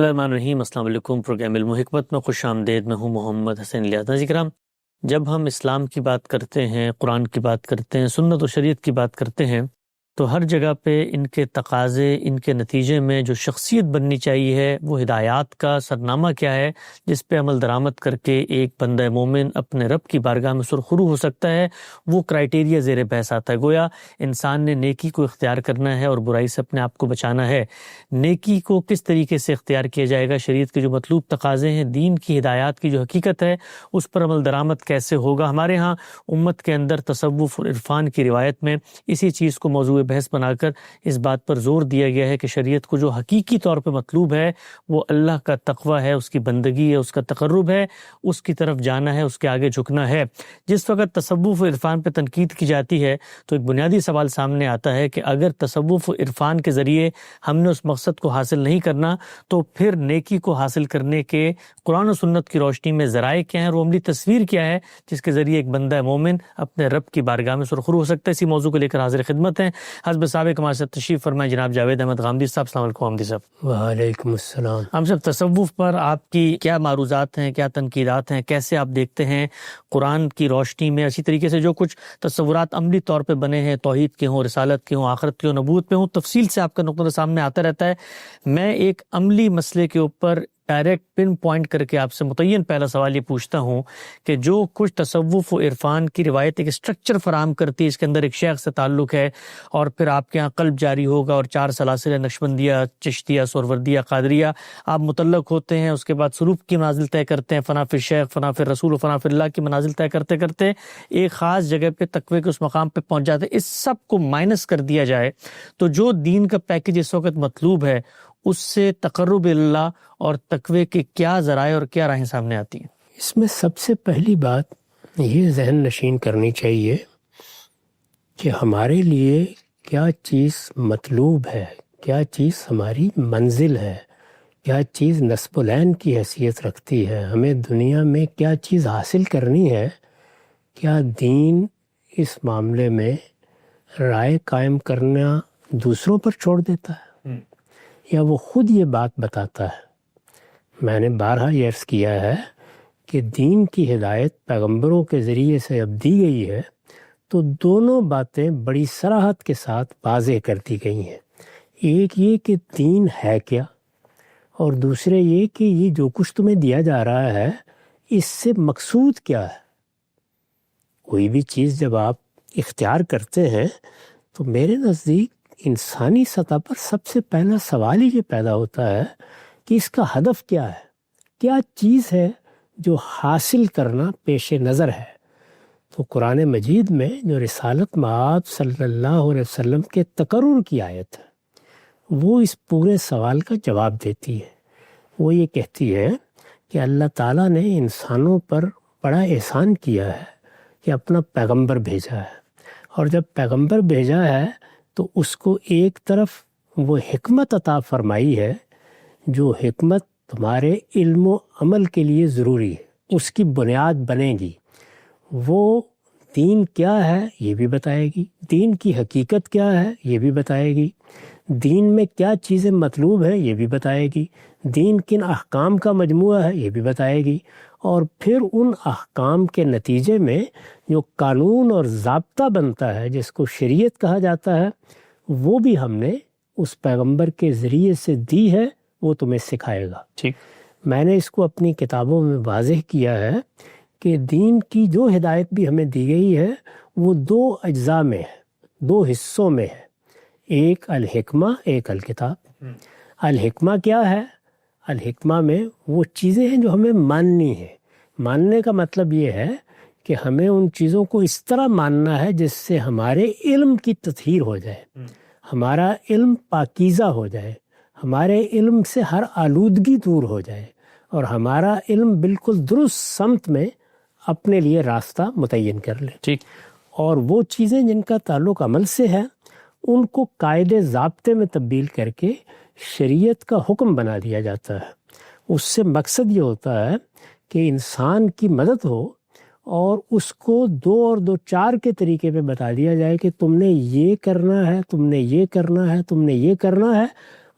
بسم اللہ الرحمن الرحیم۔ السلام علیکم۔ پروگرام علم و حکمت میں خوش آمدید۔ میں ہوں محمد حسین الیاس۔ ناظرین کرام، جب ہم اسلام کی بات کرتے ہیں، قرآن کی بات کرتے ہیں، سنت و شریعت کی بات کرتے ہیں، تو ہر جگہ پہ ان کے تقاضے، ان کے نتیجے میں جو شخصیت بننی چاہیے ہے، وہ ہدایات کا سرنامہ کیا ہے جس پہ عمل درآمد کر کے ایک بندہ مومن اپنے رب کی بارگاہ میں سرخرو ہو سکتا ہے، وہ کرائیٹیریا زیر بحث آتا ہے۔ گویا انسان نے نیکی کو اختیار کرنا ہے اور برائی سے اپنے آپ کو بچانا ہے۔ نیکی کو کس طریقے سے اختیار کیا جائے گا، شریعت کے جو مطلوب تقاضے ہیں، دین کی ہدایات کی جو حقیقت ہے، اس پر عمل درآمد کیسے ہوگا۔ ہمارے ہاں امت کے اندر تصوف اور عرفان کی روایت میں اسی چیز کو موضوع بحث بنا کر اس بات پر زور دیا گیا ہے کہ شریعت کو جو حقیقی طور پہ مطلوب ہے وہ اللہ کا تقوی ہے، اس کی بندگی ہے، اس کا تقرب ہے، اس کی طرف جانا ہے، اس کے آگے جھکنا ہے۔ جس وقت تصوف و عرفان پہ تنقید کی جاتی ہے تو ایک بنیادی سوال سامنے آتا ہے کہ اگر تصوف و عرفان کے ذریعے ہم نے اس مقصد کو حاصل نہیں کرنا تو پھر نیکی کو حاصل کرنے کے قرآن و سنت کی روشنی میں ذرائع کیا ہیں اور وہ عملی تصویر کیا ہے جس کے ذریعے ایک بندہ مومن اپنے رب کی بارگاہ میں سرخرو ہو سکتا ہے۔ اسی موضوع کو لے کر حاضر خدمت ہیں حضرت سابق ہمارے ساتھ تشریف فرمائے جناب جاوید احمد غامدی صاحب۔ السلام علیکم غامدی صاحب۔ وعلیکم السلام۔ ہم سب تصوف پر آپ کی کیا معروضات ہیں، کیا تنقیدات ہیں، کیسے آپ دیکھتے ہیں قرآن کی روشنی میں، اسی طریقے سے جو کچھ تصورات عملی طور پہ بنے ہیں، توحید کے ہوں، رسالت کے ہوں، آخرت کے ہوں، نبوت پہ ہوں، تفصیل سے آپ کا نقطہ سامنے آتا رہتا ہے۔ میں ایک عملی مسئلے کے اوپر ڈائریکٹ پن پوائنٹ کر کے آپ سے متعین پہلا سوال یہ پوچھتا ہوں کہ جو کچھ تصوف و عرفان کی روایت ایک اسٹرکچر فراہم کرتی ہے، اس کے اندر ایک شیخ سے تعلق ہے اور پھر آپ کے ہاں قلب جاری ہوگا اور 4 سلاسل نقشبندیہ، چشتیہ، سہروردیہ، قادریہ آپ متعلق ہوتے ہیں، اس کے بعد سلوک کی منازل طے کرتے ہیں، فنا فی الشیخ، فنا فی الرسول و فنا فی اللہ کی منازل طے کرتے کرتے ایک خاص جگہ پہ تقوی کے اس مقام پہ پہنچ جاتے ہیں۔ اس سب کو مائنس کر دیا جائے تو جو دین کا پیکج اس وقت مطلوب ہے اس سے تقرب اللہ اور تقوی کے کیا ذرائع اور کیا راہیں سامنے آتی ہیں؟ اس میں سب سے پہلی بات یہ ذہن نشین کرنی چاہیے کہ ہمارے لیے کیا چیز مطلوب ہے، کیا چیز ہماری منزل ہے، کیا چیز نصب العین کی حیثیت رکھتی ہے، ہمیں دنیا میں کیا چیز حاصل کرنی ہے۔ کیا دین اس معاملے میں رائے قائم کرنا دوسروں پر چھوڑ دیتا ہے یا وہ خود یہ بات بتاتا ہے؟ میں نے بارہا یہ عرض کیا ہے کہ دین کی ہدایت پیغمبروں کے ذریعے سے اب دی گئی ہے تو دونوں باتیں بڑی صراحت کے ساتھ واضح کر دی گئی ہیں۔ ایک یہ کہ دین ہے کیا، اور دوسرے یہ کہ یہ جو کچھ تمہیں دیا جا رہا ہے اس سے مقصود کیا ہے۔ کوئی بھی چیز جب آپ اختیار کرتے ہیں تو میرے نزدیک انسانی سطح پر سب سے پہلا سوال ہی یہ پیدا ہوتا ہے کہ اس کا ہدف کیا ہے، کیا چیز ہے جو حاصل کرنا پیش نظر ہے۔ تو قرآن مجید میں جو رسالت مآب صلی اللہ علیہ وسلم کے تقرر کی آیت ہے وہ اس پورے سوال کا جواب دیتی ہے۔ وہ یہ کہتی ہے کہ اللہ تعالیٰ نے انسانوں پر بڑا احسان کیا ہے کہ اپنا پیغمبر بھیجا ہے، اور جب پیغمبر بھیجا ہے تو اس کو ایک طرف وہ حکمت عطا فرمائی ہے جو حکمت تمہارے علم و عمل کے لیے ضروری ہے، اس کی بنیاد بنے گی۔ وہ دین کیا ہے یہ بھی بتائے گی، دین کی حقیقت کیا ہے یہ بھی بتائے گی، دین میں کیا چیزیں مطلوب ہیں یہ بھی بتائے گی، دین کن احکام کا مجموعہ ہے یہ بھی بتائے گی، اور پھر ان احکام کے نتیجے میں جو قانون اور ضابطہ بنتا ہے جس کو شریعت کہا جاتا ہے وہ بھی ہم نے اس پیغمبر کے ذریعے سے دی ہے، وہ تمہیں سکھائے گا۔ ٹھیک، میں نے اس کو اپنی کتابوں میں واضح کیا ہے کہ دین کی جو ہدایت بھی ہمیں دی گئی ہے وہ 2 اجزاء میں ہے، 2 حصوں میں ہے، ایک الحکمہ، ایک الکتاب۔ الحکمہ کیا ہے؟ الحکمہ میں وہ چیزیں ہیں جو ہمیں ماننی ہیں۔ ماننے کا مطلب یہ ہے کہ ہمیں ان چیزوں کو اس طرح ماننا ہے جس سے ہمارے علم کی تطہیر ہو جائے، ہمارا علم پاکیزہ ہو جائے، ہمارے علم سے ہر آلودگی دور ہو جائے اور ہمارا علم بالکل درست سمت میں اپنے لیے راستہ متعین کر لے۔ ٹھیک، اور وہ چیزیں جن کا تعلق عمل سے ہے ان کو قاعدے ضابطے میں تبدیل کر کے شریعت کا حکم بنا دیا جاتا ہے۔ اس سے مقصد یہ ہوتا ہے کہ انسان کی مدد ہو اور اس کو 2 اور 2 4 کے طریقے پہ بتا دیا جائے کہ تم نے یہ کرنا ہے، تم نے یہ کرنا ہے، تم نے یہ کرنا ہے،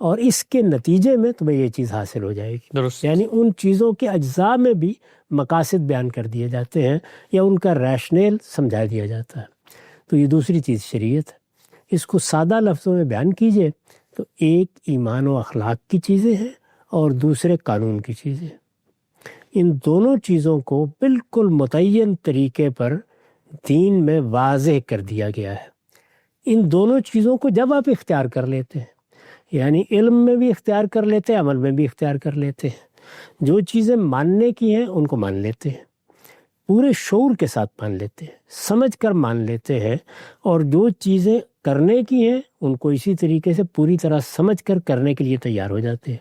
اور اس کے نتیجے میں تمہیں یہ چیز حاصل ہو جائے گی. درست. یعنی ان چیزوں کے اجزاء میں بھی مقاصد بیان کر دیے جاتے ہیں یا ان کا ریشنل سمجھا دیا جاتا ہے. تو یہ دوسری چیز شریعت ہے. اس کو سادہ لفظوں میں بیان کیجئے تو ایک ایمان و اخلاق کی چیزیں ہیں اور دوسرے قانون کی چیزیں. ان دونوں چیزوں کو بالکل متعین طریقے پر دین میں واضح کر دیا گیا ہے. ان دونوں چیزوں کو جب آپ اختیار کر لیتے ہیں، یعنی علم میں بھی اختیار کر لیتے ہیں، عمل میں بھی اختیار کر لیتے ہیں. جو چیزیں ماننے کی ہیں ان کو مان لیتے ہیں، پورے شعور کے ساتھ مان لیتے ہیں، سمجھ کر مان لیتے ہیں. اور جو چیزیں کرنے کی ہیں ان کو اسی طریقے سے پوری طرح سمجھ کر کرنے کے لیے تیار ہو جاتے ہیں.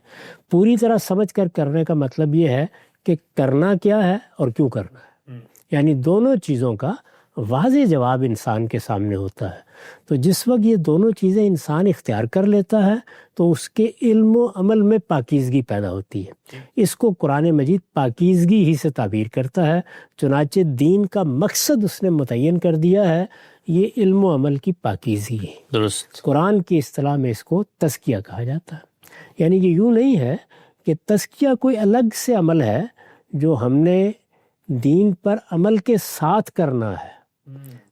پوری طرح سمجھ کر کرنے کا مطلب یہ ہے کہ کرنا کیا ہے اور کیوں کرنا ہے. یعنی دونوں چیزوں کا واضح جواب انسان کے سامنے ہوتا ہے. تو جس وقت یہ دونوں چیزیں انسان اختیار کر لیتا ہے تو اس کے علم و عمل میں پاکیزگی پیدا ہوتی ہے. اس کو قرآن مجید پاکیزگی ہی سے تعبیر کرتا ہے. چنانچہ دین کا مقصد اس نے متعین کر دیا ہے، یہ علم و عمل کی پاکیزگی ہے. درست. قرآن کی اصطلاح میں اس کو تزکیہ کہا جاتا ہے. یعنی یہ یوں نہیں ہے کہ تزکیہ کوئی الگ سے عمل ہے جو ہم نے دین پر عمل کے ساتھ کرنا ہے،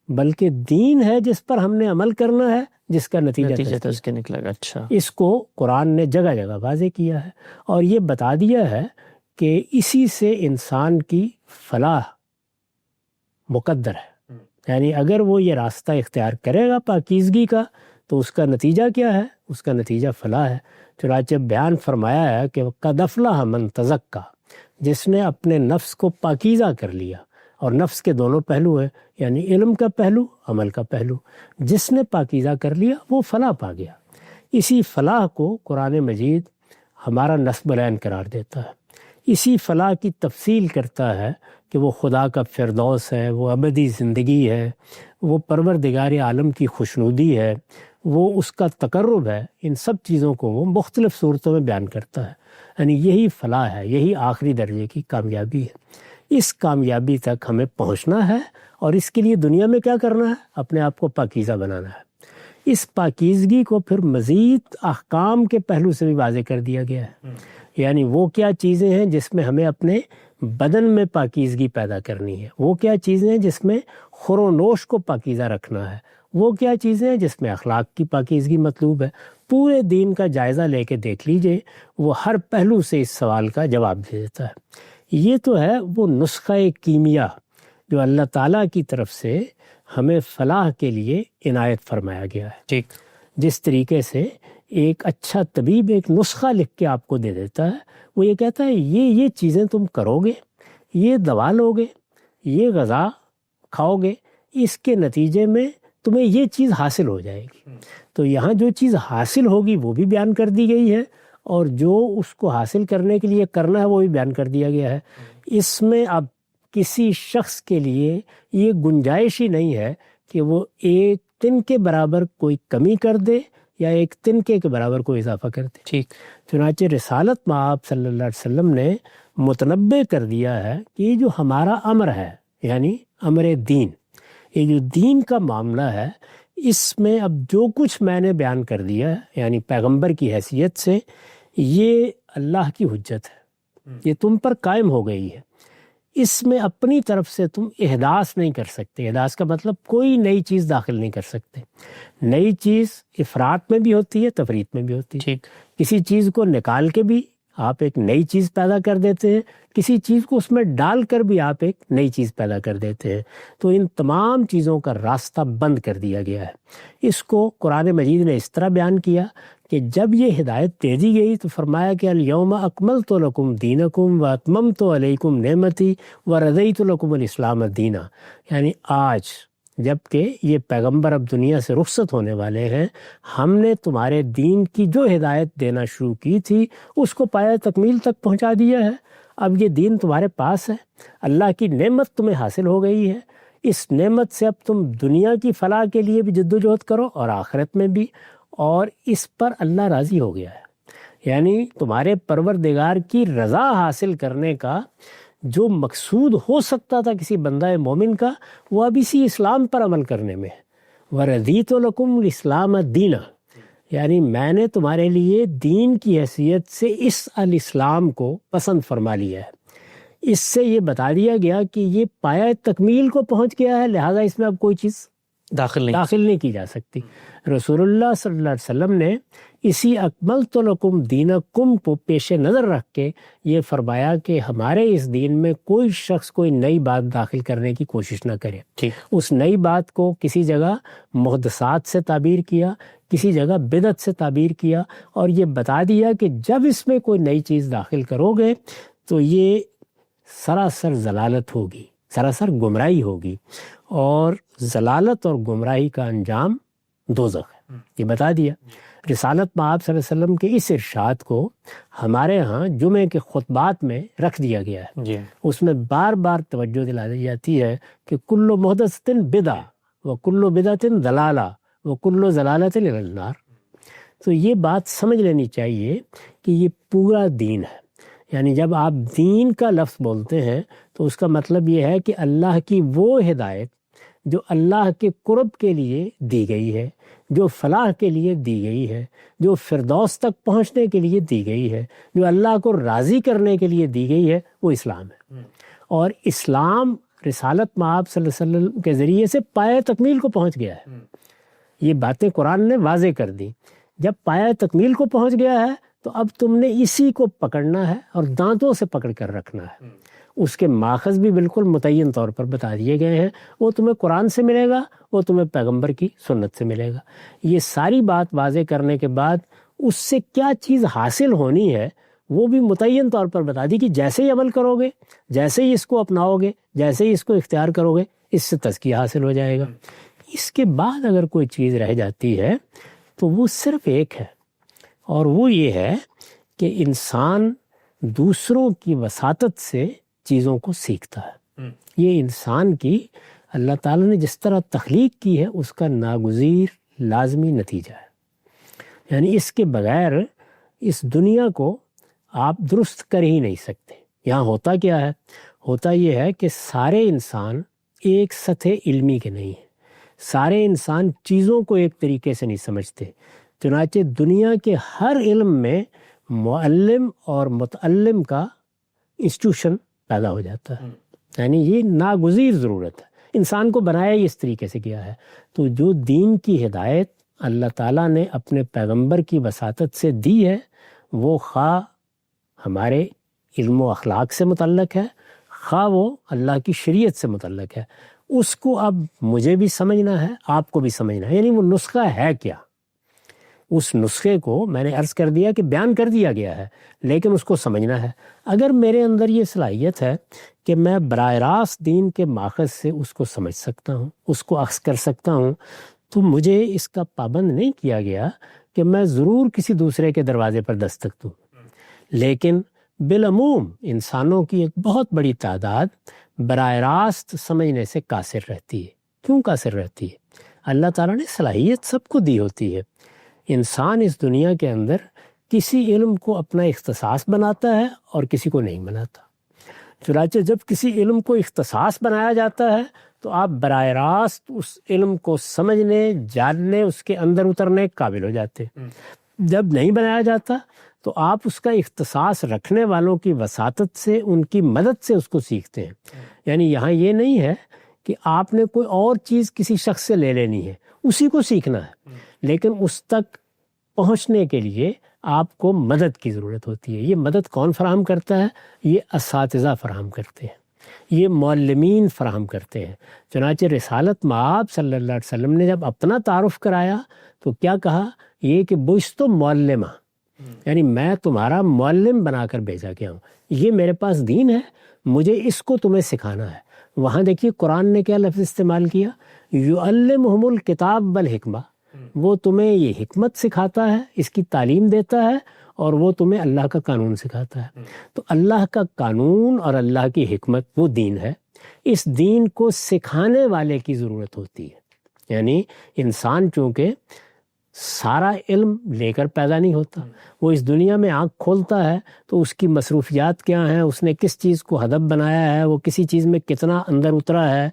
بلکہ دین ہے جس پر ہم نے عمل کرنا ہے، جس کا نتیجہ تزکیہ نکلے گا. اچھا. اس کو قرآن نے جگہ جگہ واضح کیا ہے اور یہ بتا دیا ہے کہ اسی سے انسان کی فلاح مقدر ہے. یعنی اگر وہ یہ راستہ اختیار کرے گا پاکیزگی کا تو اس کا نتیجہ کیا ہے؟ اس کا نتیجہ فلاح ہے. چنانچہ بیان فرمایا ہے کہ قد افلح من تزکا، جس نے اپنے نفس کو پاکیزہ کر لیا. اور نفس کے دونوں پہلو ہیں، یعنی علم کا پہلو، عمل کا پہلو. جس نے پاکیزہ کر لیا وہ فلاح پا گیا. اسی فلاح کو قرآن مجید ہمارا نصب العین قرار دیتا ہے. اسی فلاح کی تفصیل کرتا ہے کہ وہ خدا کا فردوس ہے، وہ ابدی زندگی ہے، وہ پروردگار عالم کی خوشنودی ہے، وہ اس کا تقرب ہے. ان سب چیزوں کو وہ مختلف صورتوں میں بیان کرتا ہے. یعنی یہی فلاح ہے، یہی آخری درجے کی کامیابی ہے. اس کامیابی تک ہمیں پہنچنا ہے اور اس کے لیے دنیا میں کیا کرنا ہے؟ اپنے آپ کو پاکیزہ بنانا ہے. اس پاکیزگی کو پھر مزید احکام کے پہلو سے بھی واضح کر دیا گیا ہے. یعنی وہ کیا چیزیں ہیں جس میں ہمیں اپنے بدن میں پاکیزگی پیدا کرنی ہے، وہ کیا چیزیں ہیں جس میں خور و نوش کو پاکیزہ رکھنا ہے، وہ کیا چیزیں ہیں جس میں اخلاق کی پاکیزگی مطلوب ہے. پورے دین کا جائزہ لے کے دیکھ لیجئے، وہ ہر پہلو سے اس سوال کا جواب دے دیتا ہے. یہ تو ہے وہ نسخہ کیمیا جو اللہ تعالیٰ کی طرف سے ہمیں فلاح کے لیے عنایت فرمایا گیا ہے. ٹھیک. جس طریقے سے ایک اچھا طبیب ایک نسخہ لکھ کے آپ کو دے دیتا ہے، وہ یہ کہتا ہے یہ چیزیں تم کرو گے، یہ دوا لو گے، یہ غذا کھاؤ گے، اس کے نتیجے میں تمہیں یہ چیز حاصل ہو جائے گی. تو یہاں جو چیز حاصل ہوگی وہ بھی بیان کر دی گئی ہے اور جو اس کو حاصل کرنے کے لیے کرنا ہے وہ بھی بیان کر دیا گیا ہے. اس میں اب کسی شخص کے لیے یہ گنجائش ہی نہیں ہے کہ وہ ایک تن کے برابر کوئی کمی کر دے یا ایک تنکے کے برابر کوئی اضافہ کر دے. ٹھیک. چنانچہ رسالت میں آپ صلی اللہ علیہ وسلم نے متنبع کر دیا ہے کہ یہ جو ہمارا امر ہے، یعنی امر دین، یہ جو دین کا معاملہ ہے، اس میں اب جو کچھ میں نے بیان کر دیا ہے، یعنی پیغمبر کی حیثیت سے، یہ اللہ کی حجت ہے، یہ تم پر قائم ہو گئی ہے. اس میں اپنی طرف سے تم احداث نہیں کر سکتے. احداث کا مطلب کوئی نئی چیز داخل نہیں کر سکتے. نئی چیز افراط میں بھی ہوتی ہے، تفریط میں بھی ہوتی ہے. کسی چیز کو نکال کے بھی آپ ایک نئی چیز پیدا کر دیتے ہیں، کسی چیز کو اس میں ڈال کر بھی آپ ایک نئی چیز پیدا کر دیتے ہیں. تو ان تمام چیزوں کا راستہ بند کر دیا گیا ہے. اس کو قرآن مجید نے اس طرح بیان کیا کہ جب یہ ہدایت دے دی گئی تو فرمایا کہ الیوم اکملت لکم دینکم واتممت علیکم نعمتی ورضیت لکم الاسلام دینا. یعنی آج جب کہ یہ پیغمبر اب دنیا سے رخصت ہونے والے ہیں، ہم نے تمہارے دین کی جو ہدایت دینا شروع کی تھی اس کو پایہ تکمیل تک پہنچا دیا ہے. اب یہ دین تمہارے پاس ہے، اللہ کی نعمت تمہیں حاصل ہو گئی ہے. اس نعمت سے اب تم دنیا کی فلاح کے لیے بھی جد و جہد کرو اور آخرت میں بھی، اور اس پر اللہ راضی ہو گیا ہے. یعنی تمہارے پروردگار کی رضا حاصل کرنے کا جو مقصود ہو سکتا تھا کسی بندہ مومن کا، وہ اب اسی اسلام پر عمل کرنے میں ہے. وَرَضِيتُ لَكُمُ الْإِسْلَامَ دِينًا، یعنی میں نے تمہارے لیے دین کی حیثیت سے اس الاسلام کو پسند فرما لیا ہے۔ اس سے یہ بتا دیا گیا کہ یہ پایہ تکمیل کو پہنچ گیا ہے، لہٰذا اس میں اب کوئی چیز داخل نہیں کی جا سکتی۔ رسول اللہ صلی اللہ علیہ وسلم نے اسی اکملت لکم دینکم کو پیش نظر رکھ کے یہ فرمایا کہ ہمارے اس دین میں کوئی شخص کوئی نئی بات داخل کرنے کی کوشش نہ کرے۔ اس نئی بات کو کسی جگہ محدثات سے تعبیر کیا، کسی جگہ بدعت سے تعبیر کیا، اور یہ بتا دیا کہ جب اس میں کوئی نئی چیز داخل کرو گے تو یہ سراسر ضلالت ہوگی، سراسر گمراہی ہوگی، اور ضلالت اور گمراہی کا انجام دوزخ ہے۔ یہ بتا دیا۔ رسالت مآب صلی اللہ علیہ وسلم کے اس ارشاد کو ہمارے ہاں جمعے کے خطبات میں رکھ دیا گیا ہے۔ اس میں بار بار توجہ دلائی جاتی ہے کہ کل محدثۃ بدعہ وکل بدعۃ ضلالہ وکل ضلالۃ الی النار۔ تو یہ بات سمجھ لینی چاہیے کہ یہ پورا دین ہے۔ یعنی جب آپ دین کا لفظ بولتے ہیں تو اس کا مطلب یہ ہے کہ اللہ کی وہ ہدایت جو اللہ کے قرب کے لیے دی گئی ہے، جو فلاح کے لیے دی گئی ہے، جو فردوس تک پہنچنے کے لیے دی گئی ہے، جو اللہ کو راضی کرنے کے لیے دی گئی ہے، وہ اسلام ہے۔ اور اسلام رسالت مآب صلی اللہ علیہ وسلم کے ذریعے سے پایہ تکمیل کو پہنچ گیا ہے۔ یہ باتیں قرآن نے واضح کر دی۔ جب پایہ تکمیل کو پہنچ گیا ہے تو اب تم نے اسی کو پکڑنا ہے اور دانتوں سے پکڑ کر رکھنا ہے۔ اس کے ماخذ بھی بالکل متعین طور پر بتا دیے گئے ہیں، وہ تمہیں قرآن سے ملے گا، وہ تمہیں پیغمبر کی سنت سے ملے گا۔ یہ ساری بات واضح کرنے کے بعد اس سے کیا چیز حاصل ہونی ہے وہ بھی متعین طور پر بتا دی کہ جیسے ہی عمل کرو گے، جیسے ہی اس کو اپناؤ گے، جیسے ہی اس کو اختیار کرو گے، اس سے تزکیہ حاصل ہو جائے گا۔ اس کے بعد اگر کوئی چیز رہ جاتی ہے تو وہ صرف ایک ہے، اور وہ یہ ہے کہ انسان دوسروں کی وساطت سے چیزوں کو سیکھتا ہے۔ یہ انسان کی اللہ تعالیٰ نے جس طرح تخلیق کی ہے اس کا ناگزیر لازمی نتیجہ ہے۔ یعنی اس کے بغیر اس دنیا کو آپ درست کر ہی نہیں سکتے۔ یہاں ہوتا کیا ہے؟ ہوتا یہ ہے کہ سارے انسان ایک سطح علمی کے نہیں ہیں، سارے انسان چیزوں کو ایک طریقے سے نہیں سمجھتے، چنانچہ دنیا کے ہر علم میں معلم اور متعلم کا انسٹیٹیوشن پیدا ہو جاتا ہے۔ یعنی یہ ناگزیر ضرورت ہے، انسان کو بنایا ہی اس طریقے سے کیا ہے۔ تو جو دین کی ہدایت اللہ تعالیٰ نے اپنے پیغمبر کی وساطت سے دی ہے، وہ خواہ ہمارے علم و اخلاق سے متعلق ہے، خواہ وہ اللہ کی شریعت سے متعلق ہے، اس کو اب مجھے بھی سمجھنا ہے، آپ کو بھی سمجھنا ہے۔ یعنی وہ نسخہ ہے کیا، اس نسخے کو میں نے عرض کر دیا کہ بیان کر دیا گیا ہے، لیکن اس کو سمجھنا ہے۔ اگر میرے اندر یہ صلاحیت ہے کہ میں براہ راست دین کے ماخذ سے اس کو سمجھ سکتا ہوں، اس کو اخذ کر سکتا ہوں، تو مجھے اس کا پابند نہیں کیا گیا کہ میں ضرور کسی دوسرے کے دروازے پر دستک دوں۔ لیکن بالعموم انسانوں کی ایک بہت بڑی تعداد براہ راست سمجھنے سے قاصر رہتی ہے۔ کیوں قاصر رہتی ہے؟ اللہ تعالیٰ نے صلاحیت سب کو دی ہوتی ہے۔ انسان اس دنیا کے اندر کسی علم کو اپنا اختصاص بناتا ہے اور کسی کو نہیں بناتا۔ چنانچہ جب کسی علم کو اختصاص بنایا جاتا ہے تو آپ براہ راست اس علم کو سمجھنے، جاننے، اس کے اندر اترنے قابل ہو جاتے ہیں۔ جب نہیں بنایا جاتا تو آپ اس کا اختصاص رکھنے والوں کی وساطت سے، ان کی مدد سے اس کو سیکھتے ہیں۔ یعنی یہاں یہ نہیں ہے کہ آپ نے کوئی اور چیز کسی شخص سے لے لینی ہے، اسی کو سیکھنا ہے، لیکن اس تک پہنچنے کے لیے آپ کو مدد کی ضرورت ہوتی ہے۔ یہ مدد کون فراہم کرتا ہے؟ یہ اساتذہ فراہم کرتے ہیں، یہ معلمین فراہم کرتے ہیں۔ چنانچہ رسالت مآب صلی اللہ علیہ وسلم نے جب اپنا تعارف کرایا تو کیا کہا؟ یہ کہ بعثت معلمہ، یعنی میں تمہارا معلم بنا کر بھیجا گیا ہوں، یہ میرے پاس دین ہے، مجھے اس کو تمہیں سکھانا ہے۔ وہاں دیکھیے قرآن نے کیا لفظ استعمال کیا؟ یعلمہم الکتاب والحکمہ، وہ تمہیں یہ حکمت سکھاتا ہے، اس کی تعلیم دیتا ہے، اور وہ تمہیں اللہ کا قانون سکھاتا ہے۔ تو اللہ کا قانون اور اللہ کی حکمت وہ دین ہے۔ اس دین کو سکھانے والے کی ضرورت ہوتی ہے۔ یعنی انسان چونکہ سارا علم لے کر پیدا نہیں ہوتا. وہ اس دنیا میں آنکھ کھولتا ہے تو اس کی مصروفیات کیا ہیں، اس نے کس چیز کو ہدف بنایا ہے، وہ کسی چیز میں کتنا اندر اترا ہے.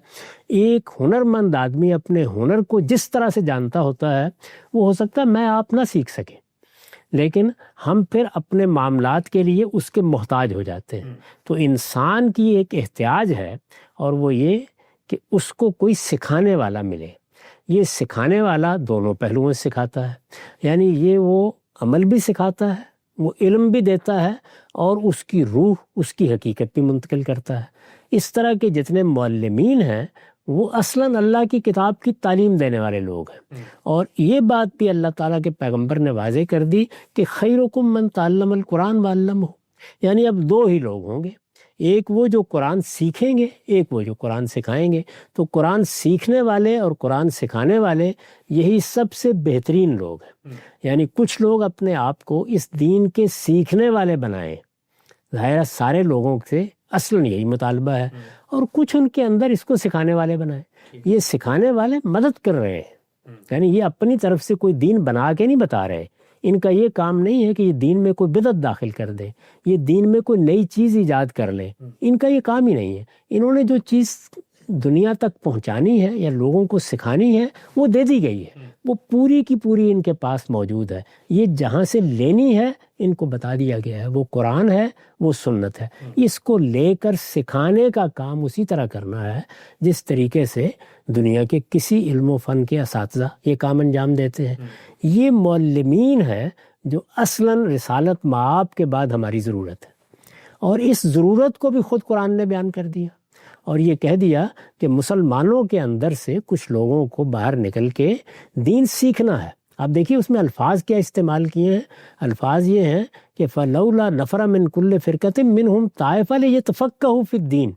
ایک ہنرمند آدمی اپنے ہنر کو جس طرح سے جانتا ہوتا ہے، وہ ہو سکتا ہے میں آپ نہ سیکھ سکیں، لیکن ہم پھر اپنے معاملات کے لیے اس کے محتاج ہو جاتے ہیں. تو انسان کی ایک احتیاج ہے، اور وہ یہ کہ اس کو کوئی سکھانے والا ملے. یہ سکھانے والا دونوں پہلوؤں سے سکھاتا ہے، یعنی یہ وہ عمل بھی سکھاتا ہے، وہ علم بھی دیتا ہے، اور اس کی روح، اس کی حقیقت بھی منتقل کرتا ہے. اس طرح کے جتنے معلمین ہیں وہ اصلاً اللہ کی کتاب کی تعلیم دینے والے لوگ ہیں. اور یہ بات بھی اللہ تعالیٰ کے پیغمبر نے واضح کر دی کہ خیرکم من تعلم القرآن وعلمہ، یعنی اب دو ہی لوگ ہوں گے، ایک وہ جو قرآن سیکھیں گے، ایک وہ جو قرآن سکھائیں گے. تو قرآن سیکھنے والے اور قرآن سکھانے والے یہی سب سے بہترین لوگ ہیں. یعنی کچھ لوگ اپنے آپ کو اس دین کے سیکھنے والے بنائیں، ظاہر سارے لوگوں سے اصلاً یہی مطالبہ ہے، اور کچھ ان کے اندر اس کو سکھانے والے بنائیں. یہ سکھانے والے مدد کر رہے ہیں، یعنی یہ اپنی طرف سے کوئی دین بنا کے نہیں بتا رہے. ان کا یہ کام نہیں ہے کہ یہ دین میں کوئی بدعت داخل کر دیں، یہ دین میں کوئی نئی چیز ایجاد کر لیں. ان کا یہ کام ہی نہیں ہے. انہوں نے جو چیز دنیا تک پہنچانی ہے یا لوگوں کو سکھانی ہے وہ دے دی گئی ہے، وہ پوری کی پوری ان کے پاس موجود ہے. یہ جہاں سے لینی ہے ان کو بتا دیا گیا ہے، وہ قرآن ہے، وہ سنت ہے. اس کو لے کر سکھانے کا کام اسی طرح کرنا ہے جس طریقے سے دنیا کے کسی علم و فن کے اساتذہ یہ کام انجام دیتے ہیں. یہ معلمین ہیں جو اصلاً رسالت مآب کے بعد ہماری ضرورت ہے، اور اس ضرورت کو بھی خود قرآن نے بیان کر دیا، اور یہ کہہ دیا کہ مسلمانوں کے اندر سے کچھ لوگوں کو باہر نکل کے دین سیکھنا ہے. آپ دیکھیے اس میں الفاظ کیا استعمال کیے ہیں. الفاظ یہ ہیں کہ فَلَوْلَا نَفَرَ مِن كُلِّ فِرْقَةٍ مِّنْهُمْ طَائِفَةٌ لِيَتَفَقَّهُوا فِي الدِّينِ.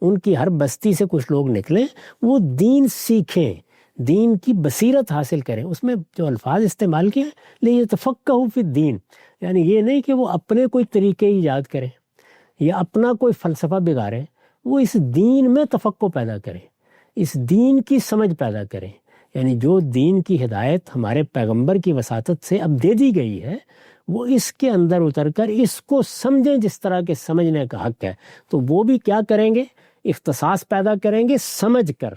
ان کی ہر بستی سے کچھ لوگ نکلیں، وہ دین سیکھیں، دین کی بصیرت حاصل کریں. اس میں جو الفاظ استعمال کیے ہیں لِيَتَفَقَّهُوا فِي الدِّينِ، یعنی یہ نہیں کہ وہ اپنے کوئی طریقے ایجاد کریں یا اپنا کوئی فلسفہ بگاڑیں، وہ اس دین میں تفقہ پیدا کریں، اس دین کی سمجھ پیدا کریں. یعنی جو دین کی ہدایت ہمارے پیغمبر کی وساطت سے اب دے دی گئی ہے، وہ اس کے اندر اتر کر اس کو سمجھیں جس طرح کے سمجھنے کا حق ہے. تو وہ بھی کیا کریں گے؟ اختصاص پیدا کریں گے سمجھ کر،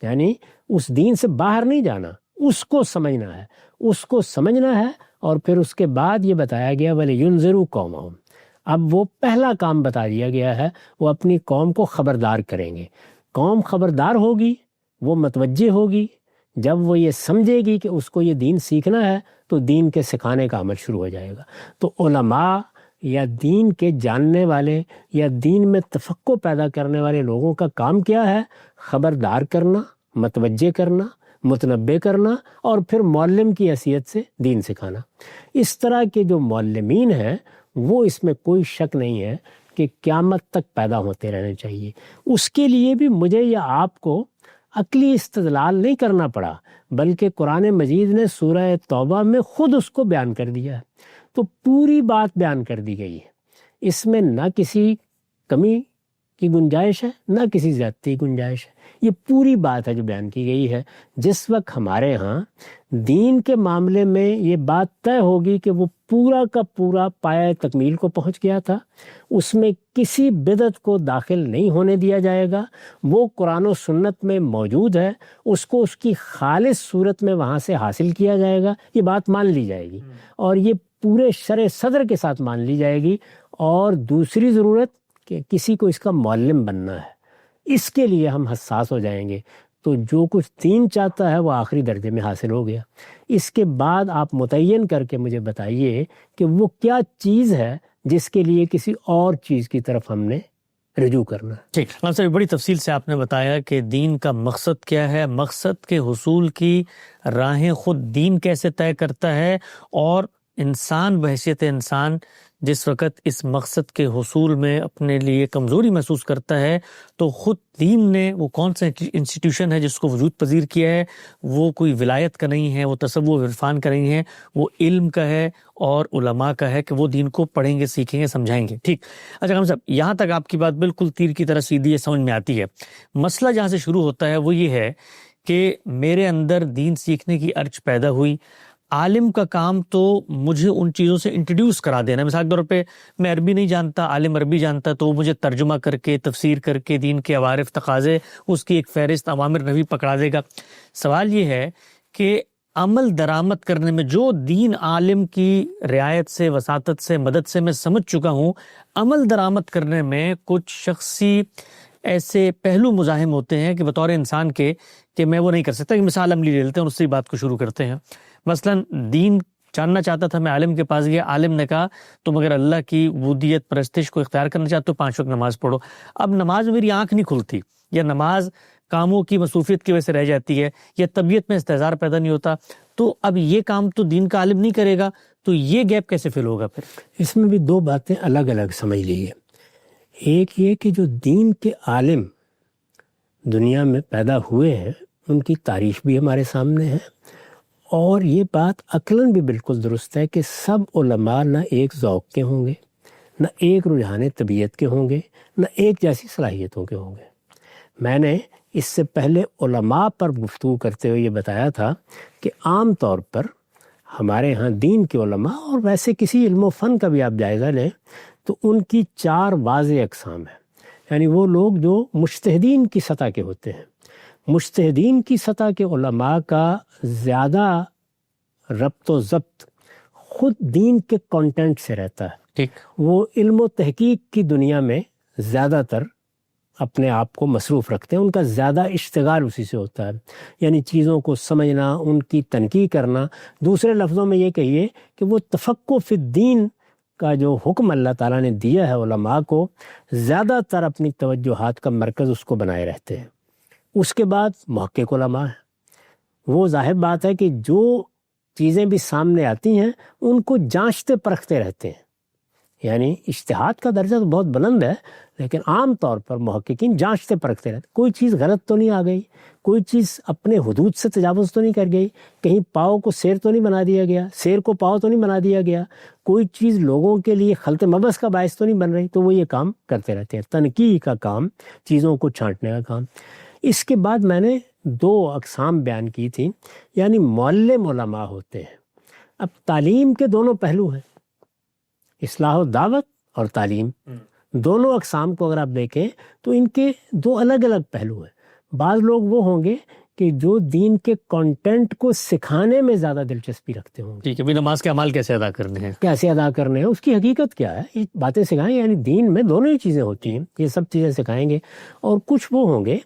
یعنی اس دین سے باہر نہیں جانا، اس کو سمجھنا ہے، اس کو سمجھنا ہے. اور پھر اس کے بعد یہ بتایا گیا وَلِيُنذِرُوا قَوْمَهُمْ. اب وہ پہلا کام بتا دیا گیا ہے، وہ اپنی قوم کو خبردار کریں گے. قوم خبردار ہوگی، وہ متوجہ ہوگی جب وہ یہ سمجھے گی کہ اس کو یہ دین سیکھنا ہے، تو دین کے سکھانے کا عمل شروع ہو جائے گا. تو علماء یا دین کے جاننے والے یا دین میں تفقہ پیدا کرنے والے لوگوں کا کام کیا ہے؟ خبردار کرنا، متوجہ کرنا، متنبہ کرنا، اور پھر معلم کی حیثیت سے دین سکھانا. اس طرح کے جو معلمین ہیں وہ اس میں کوئی شک نہیں ہے کہ قیامت تک پیدا ہوتے رہنے چاہیے. اس کے لیے بھی مجھے یا آپ کو عقلی استدلال نہیں کرنا پڑا، بلکہ قرآن مجید نے سورہ توبہ میں خود اس کو بیان کر دیا ہے. تو پوری بات بیان کر دی گئی ہے، اس میں نہ کسی کمی کی گنجائش ہے نہ کسی زیادتی کی گنجائش ہے. یہ پوری بات ہے جو بیان کی گئی ہے. جس وقت ہمارے ہاں دین کے معاملے میں یہ بات طے ہوگی کہ وہ پورا کا پورا پایہ تکمیل کو پہنچ گیا تھا، اس میں کسی بدعت کو داخل نہیں ہونے دیا جائے گا، وہ قرآن و سنت میں موجود ہے، اس کو اس کی خالص صورت میں وہاں سے حاصل کیا جائے گا، یہ بات مان لی جائے گی، اور یہ پورے شرع صدر کے ساتھ مان لی جائے گی. اور دوسری ضرورت کہ کسی کو اس کا معلم بننا ہے، اس کے لیے ہم حساس ہو جائیں گے. تو جو کچھ دین چاہتا ہے وہ آخری درجے میں حاصل ہو گیا. اس کے بعد آپ متعین کر کے مجھے بتائیے کہ وہ کیا چیز ہے جس کے لیے کسی اور چیز کی طرف ہم نے رجوع کرنا ہے. ٹھیک، صاحب بڑی تفصیل سے آپ نے بتایا کہ دین کا مقصد کیا ہے، مقصد کے حصول کی راہیں خود دین کیسے طے کرتا ہے، اور انسان بحیثیت انسان جس وقت اس مقصد کے حصول میں اپنے لیے کمزوری محسوس کرتا ہے تو خود دین نے وہ کون سا انسٹیٹیوشن ہے جس کو وجود پذیر کیا ہے، وہ کوئی ولایت کا نہیں ہے، وہ تصوف عرفان کا نہیں ہے، وہ علم کا ہے اور علماء کا ہے کہ وہ دین کو پڑھیں گے، سیکھیں گے، سمجھائیں گے. ٹھیک. اچھا صاحب، یہاں تک آپ کی بات بالکل تیر کی طرح سیدھی ہے، سمجھ میں آتی ہے. مسئلہ جہاں سے شروع ہوتا ہے وہ یہ ہے کہ میرے اندر دین سیکھنے کی ارج پیدا ہوئی، عالم کا کام تو مجھے ان چیزوں سے انٹروڈیوس کرا دینا. مثال کے طور پہ میں عربی نہیں جانتا, عالم عربی جانتا, تو وہ مجھے ترجمہ کر کے, تفسیر کر کے, دین کے عوارف تقاضے, اس کی ایک فہرست اوامر نبی پکڑا دے گا. سوال یہ ہے کہ عمل درآمد کرنے میں جو دین عالم کی رعایت سے, وساطت سے, مدد سے میں سمجھ چکا ہوں, عمل درآمد کرنے میں کچھ شخصی ایسے پہلو مزاحم ہوتے ہیں کہ بطور انسان کے کہ میں وہ نہیں کر سکتا. مثال عملی لے لیتے ہیں اور اس سے بات کو شروع کرتے ہیں. مثلا دین جاننا چاہتا تھا, میں عالم کے پاس گیا, عالم نے کہا تم اگر اللہ کی عبودیت پرستش کو اختیار کرنا چاہتے ہو 5 وقت نماز پڑھو. اب نماز میری آنکھ نہیں کھلتی, یا نماز کاموں کی مصروفیت کی وجہ سے رہ جاتی ہے, یا طبیعت میں استحضار پیدا نہیں ہوتا, تو اب یہ کام تو دین کا عالم نہیں کرے گا, تو یہ گیپ کیسے فل ہوگا پھر؟ اس میں بھی 2 باتیں الگ الگ سمجھ لیجیے. ایک یہ کہ جو دین کے عالم دنیا میں پیدا ہوئے ہیں ان کی تعریف بھی ہمارے سامنے ہے, اور یہ بات عقلاً بھی بالکل درست ہے کہ سب علماء نہ ایک ذوق کے ہوں گے, نہ ایک رجحان طبیعت کے ہوں گے, نہ ایک جیسی صلاحیتوں کے ہوں گے. میں نے اس سے پہلے علماء پر گفتگو کرتے ہوئے یہ بتایا تھا کہ عام طور پر ہمارے ہاں دین کے علماء, اور ویسے کسی علم و فن کا بھی آپ جائزہ لیں تو ان کی 4 واضح اقسام ہیں. یعنی وہ لوگ جو مجتہدین کی سطح کے ہوتے ہیں. مجتہدین کی سطح کے علماء کا زیادہ ربط و ضبط خود دین کے کانٹینٹ سے رہتا ہے. ٹھیک, وہ علم و تحقیق کی دنیا میں زیادہ تر اپنے آپ کو مصروف رکھتے ہیں, ان کا زیادہ اشتغال اسی سے ہوتا ہے. یعنی چیزوں کو سمجھنا, ان کی تنقیح کرنا. دوسرے لفظوں میں یہ کہیے کہ وہ تفقہ فی الدین کا جو حکم اللہ تعالیٰ نے دیا ہے علماء کو, زیادہ تر اپنی توجہات کا مرکز اس کو بنائے رہتے ہیں. اس کے بعد محقق علماء ہیں. وہ ظاہر بات ہے کہ جو چیزیں بھی سامنے آتی ہیں ان کو جانچتے پرکھتے رہتے ہیں. یعنی اجتہاد کا درجہ تو بہت بلند ہے, لیکن عام طور پر محققین جانچتے پرکھتے رہتے. کوئی چیز غلط تو نہیں آ گئی, کوئی چیز اپنے حدود سے تجاوز تو نہیں کر گئی, کہیں پاؤ کو سیر تو نہیں بنا دیا گیا, سیر کو پاؤ تو نہیں بنا دیا گیا, کوئی چیز لوگوں کے لیے خلط مبث کا باعث تو نہیں بن رہی. تو وہ یہ کام کرتے رہتے ہیں, تنقیح کا کام, چیزوں کو چھانٹنے کا کام. اس کے بعد میں نے 2 اقسام بیان کی تھی. یعنی معلم علماء ہوتے ہیں. اب تعلیم کے دونوں پہلو ہیں, اصلاح و دعوت اور تعلیم. دونوں اقسام کو اگر آپ دیکھیں تو ان کے 2 الگ الگ پہلو ہیں. بعض لوگ وہ ہوں گے کہ جو دین کے کانٹینٹ کو سکھانے میں زیادہ دلچسپی رکھتے ہوں گے. ٹھیک ہے, نماز کے اعمال کیسے ادا کرنے ہیں, کیسے ادا کرنے ہیں, اس کی حقیقت کیا ہے, یہ باتیں سکھائیں. یعنی دین میں دونوں ہی چیزیں ہوتی ہیں, یہ سب چیزیں سکھائیں گے. اور کچھ وہ ہوں گے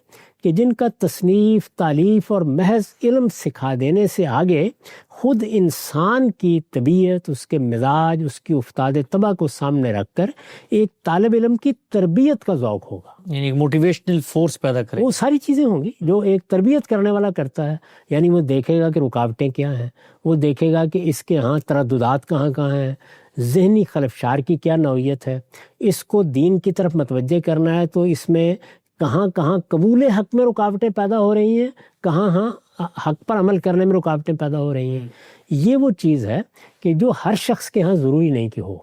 کہ جن کا تصنیف, تالیف اور محض علم سکھا دینے سے آگے خود انسان کی طبیعت, اس کے مزاج, اس کی افتاد طبع کو سامنے رکھ کر ایک طالب علم کی تربیت کا ذوق ہوگا. یعنی ایک موٹیویشنل فورس پیدا کرے. وہ ساری چیزیں ہوں گی جو ایک تربیت کرنے والا کرتا ہے. یعنی وہ دیکھے گا کہ رکاوٹیں کیا ہیں, وہ دیکھے گا کہ اس کے ہاں ترددات کہاں کہاں ہیں, ذہنی خلفشار کی کیا نوعیت ہے, اس کو دین کی طرف متوجہ کرنا ہے تو اس میں کہاں کہاں قبول حق میں رکاوٹیں پیدا ہو رہی ہیں, کہاں حق پر عمل کرنے میں رکاوٹیں پیدا ہو رہی ہیں. یہ وہ چیز ہے کہ جو ہر شخص کے ہاں ضروری نہیں کہ ہو.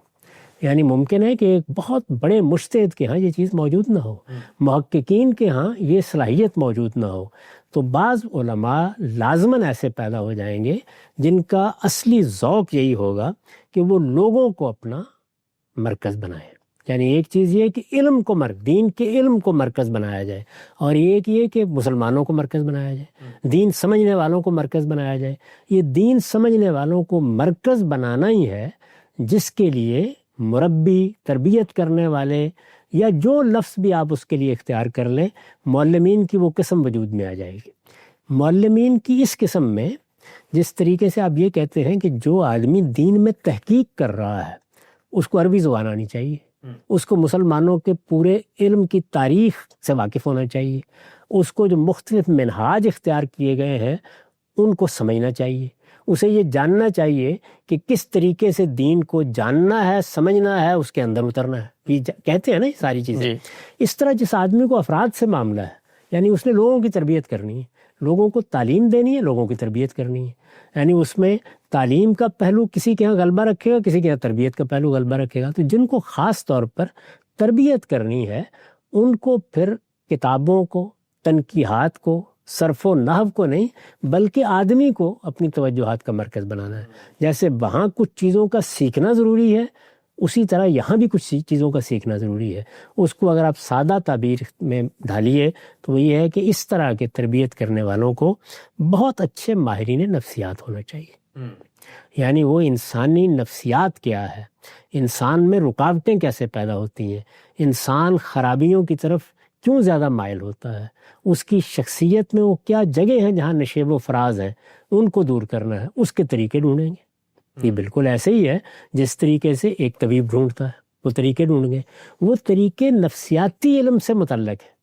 یعنی ممکن ہے کہ ایک بہت بڑے مجتہد کے ہاں یہ چیز موجود نہ ہو, محققین کے ہاں یہ صلاحیت موجود نہ ہو. تو بعض علماء لازماً ایسے پیدا ہو جائیں گے جن کا اصلی ذوق یہی ہوگا کہ وہ لوگوں کو اپنا مرکز بنائیں. یعنی ایک چیز یہ کہ علم کو دین کے علم کو مرکز بنایا جائے, اور ایک یہ کہ مسلمانوں کو مرکز بنایا جائے, دین سمجھنے والوں کو مرکز بنایا جائے. یہ دین سمجھنے والوں کو مرکز بنانا ہی ہے جس کے لیے مربی, تربیت کرنے والے, یا جو لفظ بھی آپ اس کے لیے اختیار کر لیں, معلمین کی وہ قسم وجود میں آ جائے گی. معلمین کی اس قسم میں جس طریقے سے آپ یہ کہتے ہیں کہ جو آدمی دین میں تحقیق کر رہا ہے اس کو عربی زبان آنی چاہیے, اس کو مسلمانوں کے پورے علم کی تاریخ سے واقف ہونا چاہیے, اس کو جو مختلف منہاج اختیار کیے گئے ہیں ان کو سمجھنا چاہیے, اسے یہ جاننا چاہیے کہ کس طریقے سے دین کو جاننا ہے, سمجھنا ہے, اس کے اندر اترنا ہے. یہ کہتے ہیں نا یہ ساری چیزیں. اس طرح جس آدمی کو افراد سے معاملہ ہے, یعنی اس نے لوگوں کی تربیت کرنی ہے, لوگوں کو تعلیم دینی ہے, لوگوں کی تربیت کرنی ہے. یعنی اس میں تعلیم کا پہلو کسی کے ہاں غلبہ رکھے گا, کسی کے ہاں تربیت کا پہلو غلبہ رکھے گا. تو جن کو خاص طور پر تربیت کرنی ہے ان کو پھر کتابوں کو, تنقیحات کو, صرف و نحو کو نہیں بلکہ آدمی کو اپنی توجہات کا مرکز بنانا ہے۔ جیسے وہاں کچھ چیزوں کا سیکھنا ضروری ہے، اسی طرح یہاں بھی کچھ چیزوں کا سیکھنا ضروری ہے۔ اس کو اگر آپ سادہ تعبیر میں ڈھالیے تو وہ یہ ہے کہ اس طرح کے تربیت کرنے والوں کو بہت اچھے ماہرین نفسیات ہونا چاہیے۔ یعنی وہ انسانی نفسیات کیا ہے، انسان میں رکاوٹیں کیسے پیدا ہوتی ہیں، انسان خرابیوں کی طرف کیوں زیادہ مائل ہوتا ہے، اس کی شخصیت میں وہ کیا جگہ ہیں جہاں نشیب و فراز ہیں، ان کو دور کرنا ہے، اس کے طریقے ڈھونڈیں گے۔ یہ بالکل ایسے ہی ہے جس طریقے سے ایک طبیب ڈھونڈتا ہے، وہ طریقے ڈھونڈ گے، وہ طریقے نفسیاتی علم سے متعلق ہے،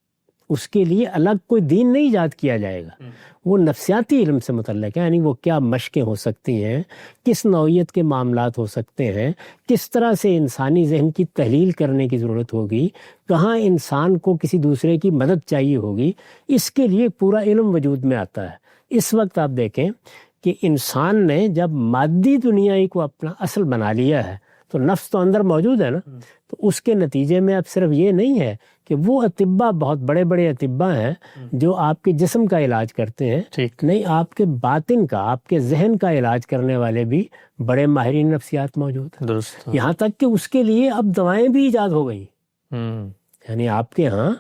اس کے لیے الگ کوئی دین نہیں ایجاد کیا جائے گا، وہ نفسیاتی علم سے متعلق ہے۔ یعنی وہ کیا مشقیں ہو سکتی ہیں، کس نوعیت کے معاملات ہو سکتے ہیں، کس طرح سے انسانی ذہن کی تحلیل کرنے کی ضرورت ہوگی، کہاں انسان کو کسی دوسرے کی مدد چاہیے ہوگی، اس کے لیے پورا علم وجود میں آتا ہے۔ اس وقت آپ دیکھیں کہ انسان نے جب مادی دنیا ہی کو اپنا اصل بنا لیا ہے تو نفس تو اندر موجود ہے نا، تو اس کے نتیجے میں اب صرف یہ نہیں ہے کہ وہ اطباء بہت بڑے بڑے اطباء ہیں جو آپ کے جسم کا علاج کرتے ہیں، نہیں، آپ کے باطن کا، آپ کے ذہن کا علاج کرنے والے بھی بڑے ماہرین نفسیات موجود ہیں۔ درست، یہاں تک کہ اس کے لیے اب دوائیں بھی ایجاد ہو گئی۔ یعنی آپ کے ہاں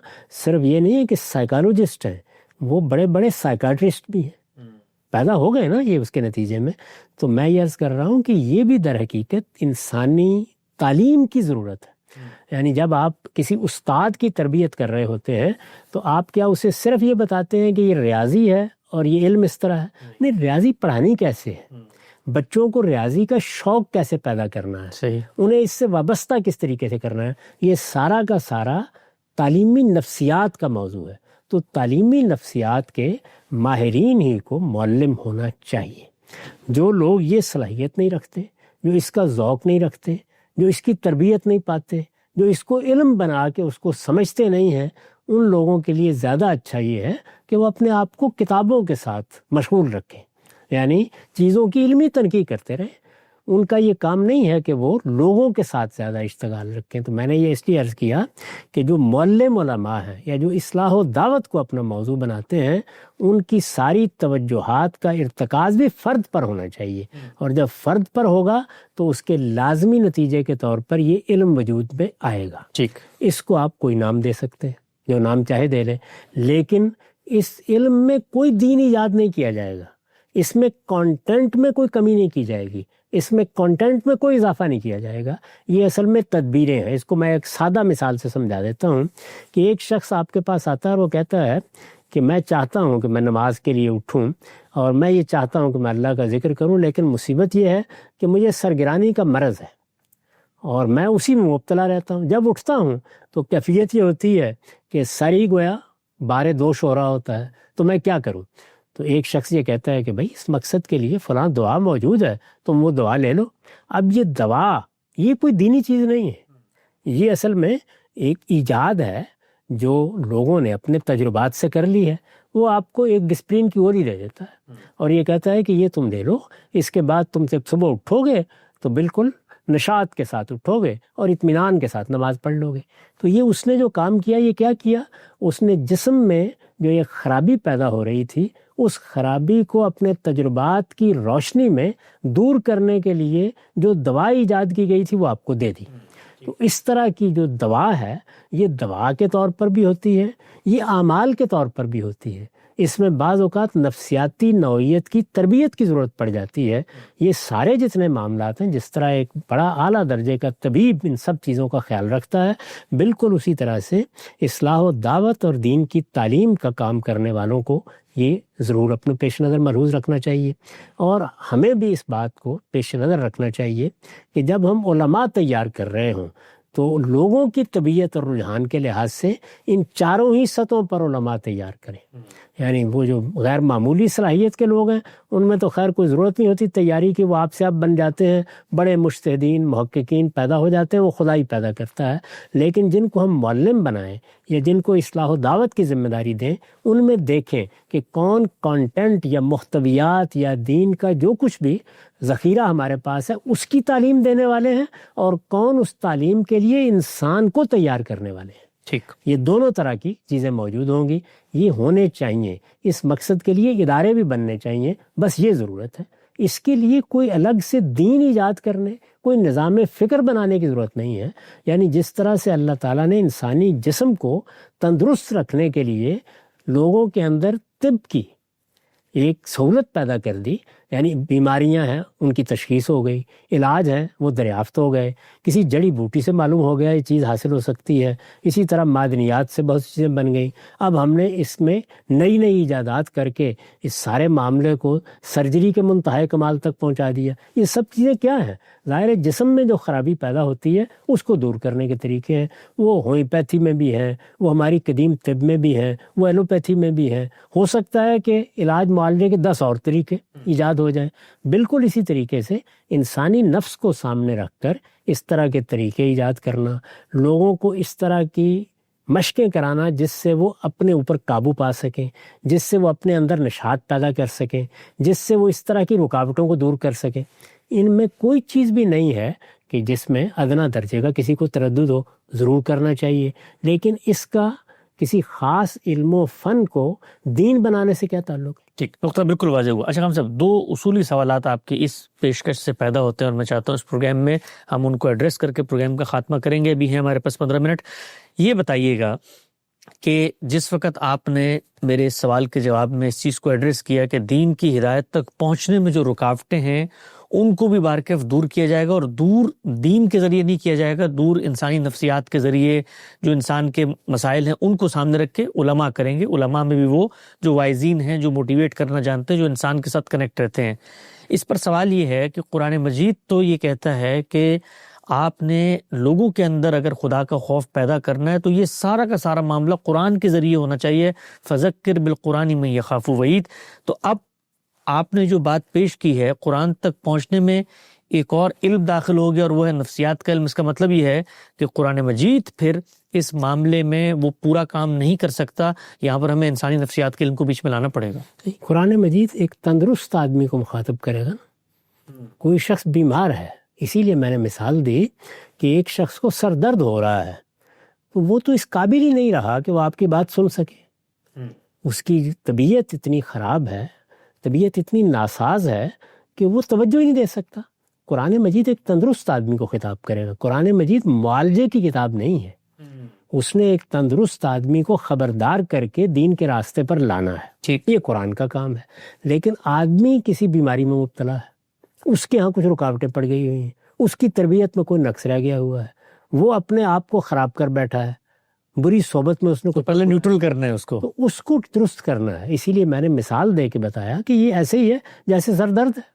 صرف یہ نہیں ہے کہ سائیکالوجسٹ ہیں، وہ بڑے بڑے سائیکاٹرسٹ بھی ہیں، پیدا ہو گئے نا یہ اس کے نتیجے میں۔ تو میں یہ عرض کر رہا ہوں کہ یہ بھی در حقیقت انسانی تعلیم کی ضرورت ہے۔ یعنی جب آپ کسی استاد کی تربیت کر رہے ہوتے ہیں تو آپ کیا اسے صرف یہ بتاتے ہیں کہ یہ ریاضی ہے اور یہ علم اس طرح ہے؟ نہیں، ریاضی پڑھانی کیسے ہے، بچوں کو ریاضی کا شوق کیسے پیدا کرنا ہے، صحیح، انہیں اس سے وابستہ کس طریقے سے کرنا ہے، یہ سارا کا سارا تعلیمی نفسیات کا موضوع ہے۔ تو تعلیمی نفسیات کے ماہرین ہی کو معلم ہونا چاہیے۔ جو لوگ یہ صلاحیت نہیں رکھتے، جو اس کا ذوق نہیں رکھتے، جو اس کی تربیت نہیں پاتے، جو اس کو علم بنا کے اس کو سمجھتے نہیں ہیں، ان لوگوں کے لیے زیادہ اچھا یہ ہے کہ وہ اپنے آپ کو کتابوں کے ساتھ مشغول رکھیں، یعنی چیزوں کی علمی تنقیح کرتے رہیں۔ ان کا یہ کام نہیں ہے کہ وہ لوگوں کے ساتھ زیادہ اشتغال رکھیں۔ تو میں نے یہ اس لیے عرض کیا کہ جو معلم علماء ہیں یا جو اصلاح و دعوت کو اپنا موضوع بناتے ہیں، ان کی ساری توجہات کا ارتکاز بھی فرد پر ہونا چاہیے، اور جب فرد پر ہوگا تو اس کے لازمی نتیجے کے طور پر یہ علم وجود میں آئے گا۔ ٹھیک، اس کو آپ کوئی نام دے سکتے ہیں، جو نام چاہے دے لیں، لیکن اس علم میں کوئی دین ایجاد نہیں کیا جائے گا، اس میں کانٹینٹ میں کوئی کمی نہیں کی جائے گی، اس میں کانٹینٹ میں کوئی اضافہ نہیں کیا جائے گا۔ یہ اصل میں تدبیریں ہیں۔ اس کو میں ایک سادہ مثال سے سمجھا دیتا ہوں کہ ایک شخص آپ کے پاس آتا ہے اور وہ کہتا ہے کہ میں چاہتا ہوں کہ میں نماز کے لیے اٹھوں اور میں یہ چاہتا ہوں کہ میں اللہ کا ذکر کروں، لیکن مصیبت یہ ہے کہ مجھے سرگرانی کا مرض ہے اور میں اسی میں مبتلا رہتا ہوں۔ جب اٹھتا ہوں تو کیفیت یہ ہوتی ہے کہ سر ہی گویا بارے دوش ہو رہا ہوتا ہے، تو میں کیا کروں؟ تو ایک شخص یہ کہتا ہے کہ بھائی اس مقصد کے لیے فلاں دعا موجود ہے، تم وہ دعا لے لو۔ اب یہ دعا یہ کوئی دینی چیز نہیں ہے، یہ اصل میں ایک ایجاد ہے جو لوگوں نے اپنے تجربات سے کر لی ہے۔ وہ آپ کو ایک ڈسپلن کی اور ہی دے دیتا ہے اور یہ کہتا ہے کہ یہ تم لے لو، اس کے بعد تم جب صبح اٹھو گے تو بالکل نشاط کے ساتھ اٹھو گے اور اطمینان کے ساتھ نماز پڑھ لو گے۔ تو یہ اس نے جو کام کیا، یہ کیا کیا؟ اس نے جسم میں جو ایک خرابی پیدا ہو رہی تھی، اس خرابی کو اپنے تجربات کی روشنی میں دور کرنے کے لیے جو دوا ایجاد کی گئی تھی وہ آپ کو دے دی۔ تو اس طرح کی جو دوا ہے، یہ دوا کے طور پر بھی ہوتی ہے، یہ اعمال کے طور پر بھی ہوتی ہے۔ اس میں بعض اوقات نفسیاتی نوعیت کی تربیت کی ضرورت پڑ جاتی ہے۔ یہ سارے جتنے معاملات ہیں، جس طرح ایک بڑا اعلیٰ درجے کا طبیب ان سب چیزوں کا خیال رکھتا ہے، بالکل اسی طرح سے اصلاح و دعوت اور دین کی تعلیم کا کام کرنے والوں کو یہ ضرور اپنے پیش نظر ملحوظ رکھنا چاہیے۔ اور ہمیں بھی اس بات کو پیش نظر رکھنا چاہیے کہ جب ہم علماء تیار کر رہے ہوں تو لوگوں کی طبیعت اور رجحان کے لحاظ سے ان چاروں ہی سطحوں پر علماء تیار کریں۔ یعنی وہ جو غیر معمولی صلاحیت کے لوگ ہیں ان میں تو خیر کوئی ضرورت نہیں ہوتی تیاری کی، وہ آپ سے آپ بن جاتے ہیں، بڑے مجتہدین محققین پیدا ہو جاتے ہیں، وہ خدا ہی پیدا کرتا ہے۔ لیکن جن کو ہم معلم بنائیں یا جن کو اصلاح و دعوت کی ذمہ داری دیں، ان میں دیکھیں کہ کون کانٹینٹ یا محتویات یا دین کا جو کچھ بھی ذخیرہ ہمارے پاس ہے اس کی تعلیم دینے والے ہیں، اور کون اس تعلیم کے لیے انسان کو تیار کرنے والے ہیں۔ ٹھیک، یہ دونوں طرح کی چیزیں موجود ہوں گی، یہ ہونے چاہیے. اس مقصد کے لیے ادارے بھی بننے چاہیے، بس یہ ضرورت ہے. اس کے لیے کوئی الگ سے دین ایجاد کرنے، کوئی نظام فکر بنانے کی ضرورت نہیں ہے. یعنی جس طرح سے اللہ تعالیٰ نے انسانی جسم کو تندرست رکھنے کے لیے لوگوں کے اندر طب کی ایک سہولت پیدا کر دی، یعنی بیماریاں ہیں ان کی تشخیص ہو گئی، علاج ہیں وہ دریافت ہو گئے، کسی جڑی بوٹی سے معلوم ہو گیا یہ چیز حاصل ہو سکتی ہے. اسی طرح معدنیات سے بہت سی چیزیں بن گئیں. اب ہم نے اس میں نئی نئی ایجادات کر کے اس سارے معاملے کو سرجری کے منتہائے کمال تک پہنچا دیا. یہ سب چیزیں کیا ہیں؟ ظاہر ہے جسم میں جو خرابی پیدا ہوتی ہے اس کو دور کرنے کے طریقے ہیں. وہ ہومیوپیتھی میں بھی ہیں، وہ ہماری قدیم طب میں بھی ہیں، وہ ایلوپیتھی میں بھی ہیں. ہو سکتا ہے کہ علاج معالجے کے 10 اور طریقے ایجاد ہو جائیں. بالکل اسی طریقے سے انسانی نفس کو سامنے رکھ کر اس طرح کے طریقے ایجاد کرنا، لوگوں کو اس طرح کی مشقیں کرانا جس سے وہ اپنے اوپر قابو پا سکیں، جس سے وہ اپنے اندر نشاط پیدا کر سکیں، جس سے وہ اس طرح کی رکاوٹوں کو دور کر سکیں. ان میں کوئی چیز بھی نہیں ہے کہ جس میں ادنا درجے کا کسی کو تردد ہو. ضرور کرنا چاہیے، لیکن اس کا کسی خاص علم و فن کو دین بنانے سے کیا تعلق ہے؟ ٹھیک، نقطہ بالکل واضح ہوا. اچھا ہم صاحب 2 اصولی سوالات آپ کی اس پیشکش سے پیدا ہوتے ہیں اور میں چاہتا ہوں اس پروگرام میں ہم ان کو ایڈریس کر کے پروگرام کا خاتمہ کریں گے. ابھی ہیں ہمارے پاس 15 منٹ. یہ بتائیے گا کہ جس وقت آپ نے میرے سوال کے جواب میں اس چیز کو ایڈریس کیا کہ دین کی ہدایت تک پہنچنے میں جو رکاوٹیں ہیں ان کو بھی بارکیف دور کیا جائے گا، اور دور دین کے ذریعے نہیں کیا جائے گا، دور انسانی نفسیات کے ذریعے جو انسان کے مسائل ہیں ان کو سامنے رکھ کے علماء کریں گے. علماء میں بھی وہ جو وائزین ہیں، جو موٹیویٹ کرنا جانتے ہیں، جو انسان کے ساتھ کنیکٹ رہتے ہیں. اس پر سوال یہ ہے کہ قرآن مجید تو یہ کہتا ہے کہ آپ نے لوگوں کے اندر اگر خدا کا خوف پیدا کرنا ہے تو یہ سارا کا سارا معاملہ قرآن کے ذریعے ہونا چاہیے. فذکر بالقرآن من یخاف وعید. تو اب آپ نے جو بات پیش کی ہے قرآن تک پہنچنے میں ایک اور علم داخل ہو گیا اور وہ ہے نفسیات کا علم. اس کا مطلب یہ ہے کہ قرآن مجید پھر اس معاملے میں وہ پورا کام نہیں کر سکتا. یہاں پر ہمیں انسانی نفسیات کے علم کو بیچ میں لانا پڑے گا. قرآن مجید ایک تندرست آدمی کو مخاطب کرے گا نا. کوئی شخص بیمار ہے، اسی لیے میں نے مثال دی کہ ایک شخص کو سر درد ہو رہا ہے تو وہ تو اس قابل ہی نہیں رہا کہ وہ آپ کی بات سن سکے. اس کی طبیعت اتنی خراب ہے، طبیعت اتنی ناساز ہے کہ وہ توجہ ہی نہیں دے سکتا. قرآن مجید ایک تندرست آدمی کو خطاب کرے گا. قرآن مجید معالجے کی کتاب نہیں ہے، اس نے ایک تندرست آدمی کو خبردار کر کے دین کے راستے پر لانا ہے. یہ قرآن کا کام ہے. لیکن آدمی کسی بیماری میں مبتلا ہے، اس کے ہاں کچھ رکاوٹیں پڑ گئی ہوئی ہیں، اس کی تربیت میں کوئی نقص رہ گیا ہوا ہے، وہ اپنے آپ کو خراب کر بیٹھا ہے، بری صحبت میں اس نے پہلے نیوٹرل کرنا ہے اس کو، تو اس کو درست کرنا ہے. اسی لیے میں نے مثال دے کے بتایا کہ یہ ایسے ہی ہے جیسے سر درد ہے.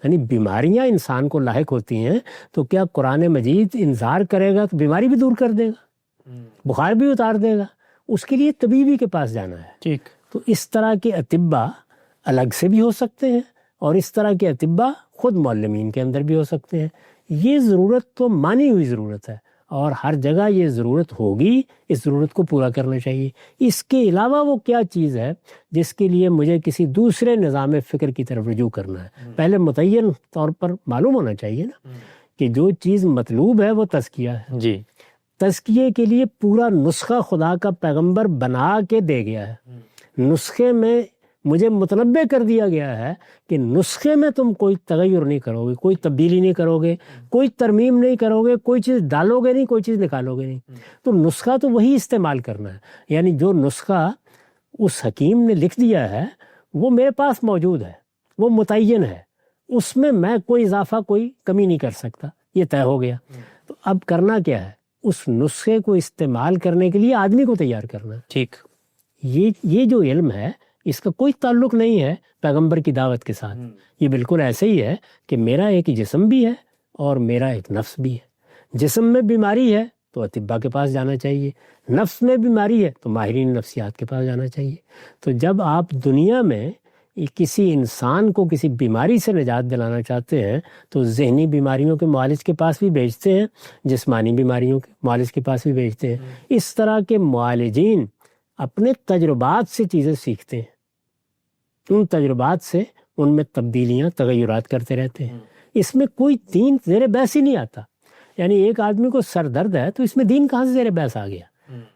یعنی بیماریاں انسان کو لاحق ہوتی ہیں تو کیا قرآن مجید انذار کرے گا تو بیماری بھی دور کر دے گا، بخار بھی اتار دے گا؟ اس کے لیے طبیبی کے پاس جانا ہے. ٹھیک. تو اس طرح کے اطباء الگ سے بھی ہو سکتے ہیں اور اس طرح کے اطباء خود معلمین کے اندر بھی ہو سکتے ہیں. یہ ضرورت تو مانی ہوئی ضرورت ہے اور ہر جگہ یہ ضرورت ہوگی. اس ضرورت کو پورا کرنا چاہیے. اس کے علاوہ وہ کیا چیز ہے جس کے لیے مجھے کسی دوسرے نظام فکر کی طرف رجوع کرنا ہے؟ پہلے متعین طور پر معلوم ہونا چاہیے نا کہ جو چیز مطلوب ہے وہ تزکیہ ہے. جی. تزکیے کے لیے پورا نسخہ خدا کا پیغمبر بنا کے دے گیا ہے. نسخے میں مجھے متنبع کر دیا گیا ہے کہ نسخے میں تم کوئی تغیر نہیں کرو گے، کوئی تبدیلی نہیں کرو گے، کوئی ترمیم نہیں کرو گے، کوئی چیز ڈالو گے نہیں، کوئی چیز نکالو گے نہیں. تو نسخہ تو وہی استعمال کرنا ہے. یعنی جو نسخہ اس حکیم نے لکھ دیا ہے وہ میرے پاس موجود ہے، وہ متعین ہے، اس میں کوئی اضافہ کوئی کمی نہیں کر سکتا. یہ طے ہو گیا. تو اب کرنا کیا ہے؟ اس نسخے کو استعمال کرنے کے لیے آدمی کو تیار کرنا. ٹھیک. یہ جو علم ہے اس کا کوئی تعلق نہیں ہے پیغمبر کی دعوت کے ساتھ. یہ بالکل ایسے ہی ہے کہ میرا ایک جسم بھی ہے اور میرا ایک نفس بھی ہے. جسم میں بیماری ہے تو اطباء کے پاس جانا چاہیے، نفس میں بیماری ہے تو ماہرین نفسیات کے پاس جانا چاہیے. تو جب آپ دنیا میں کسی انسان کو کسی بیماری سے نجات دلانا چاہتے ہیں تو ذہنی بیماریوں کے معالج کے پاس بھی بھیجتے ہیں، جسمانی بیماریوں کے معالج کے پاس بھی بھیجتے ہیں. اس طرح کے معالجین اپنے تجربات سے چیزیں سیکھتے ہیں، ان تجربات سے ان میں تبدیلیاں تغیرات کرتے رہتے ہیں. اس میں کوئی دین زیر بحث ہی نہیں آتا. یعنی ایک آدمی کو سر درد ہے تو اس میں دین کہاں سے زیر بحث آ گیا؟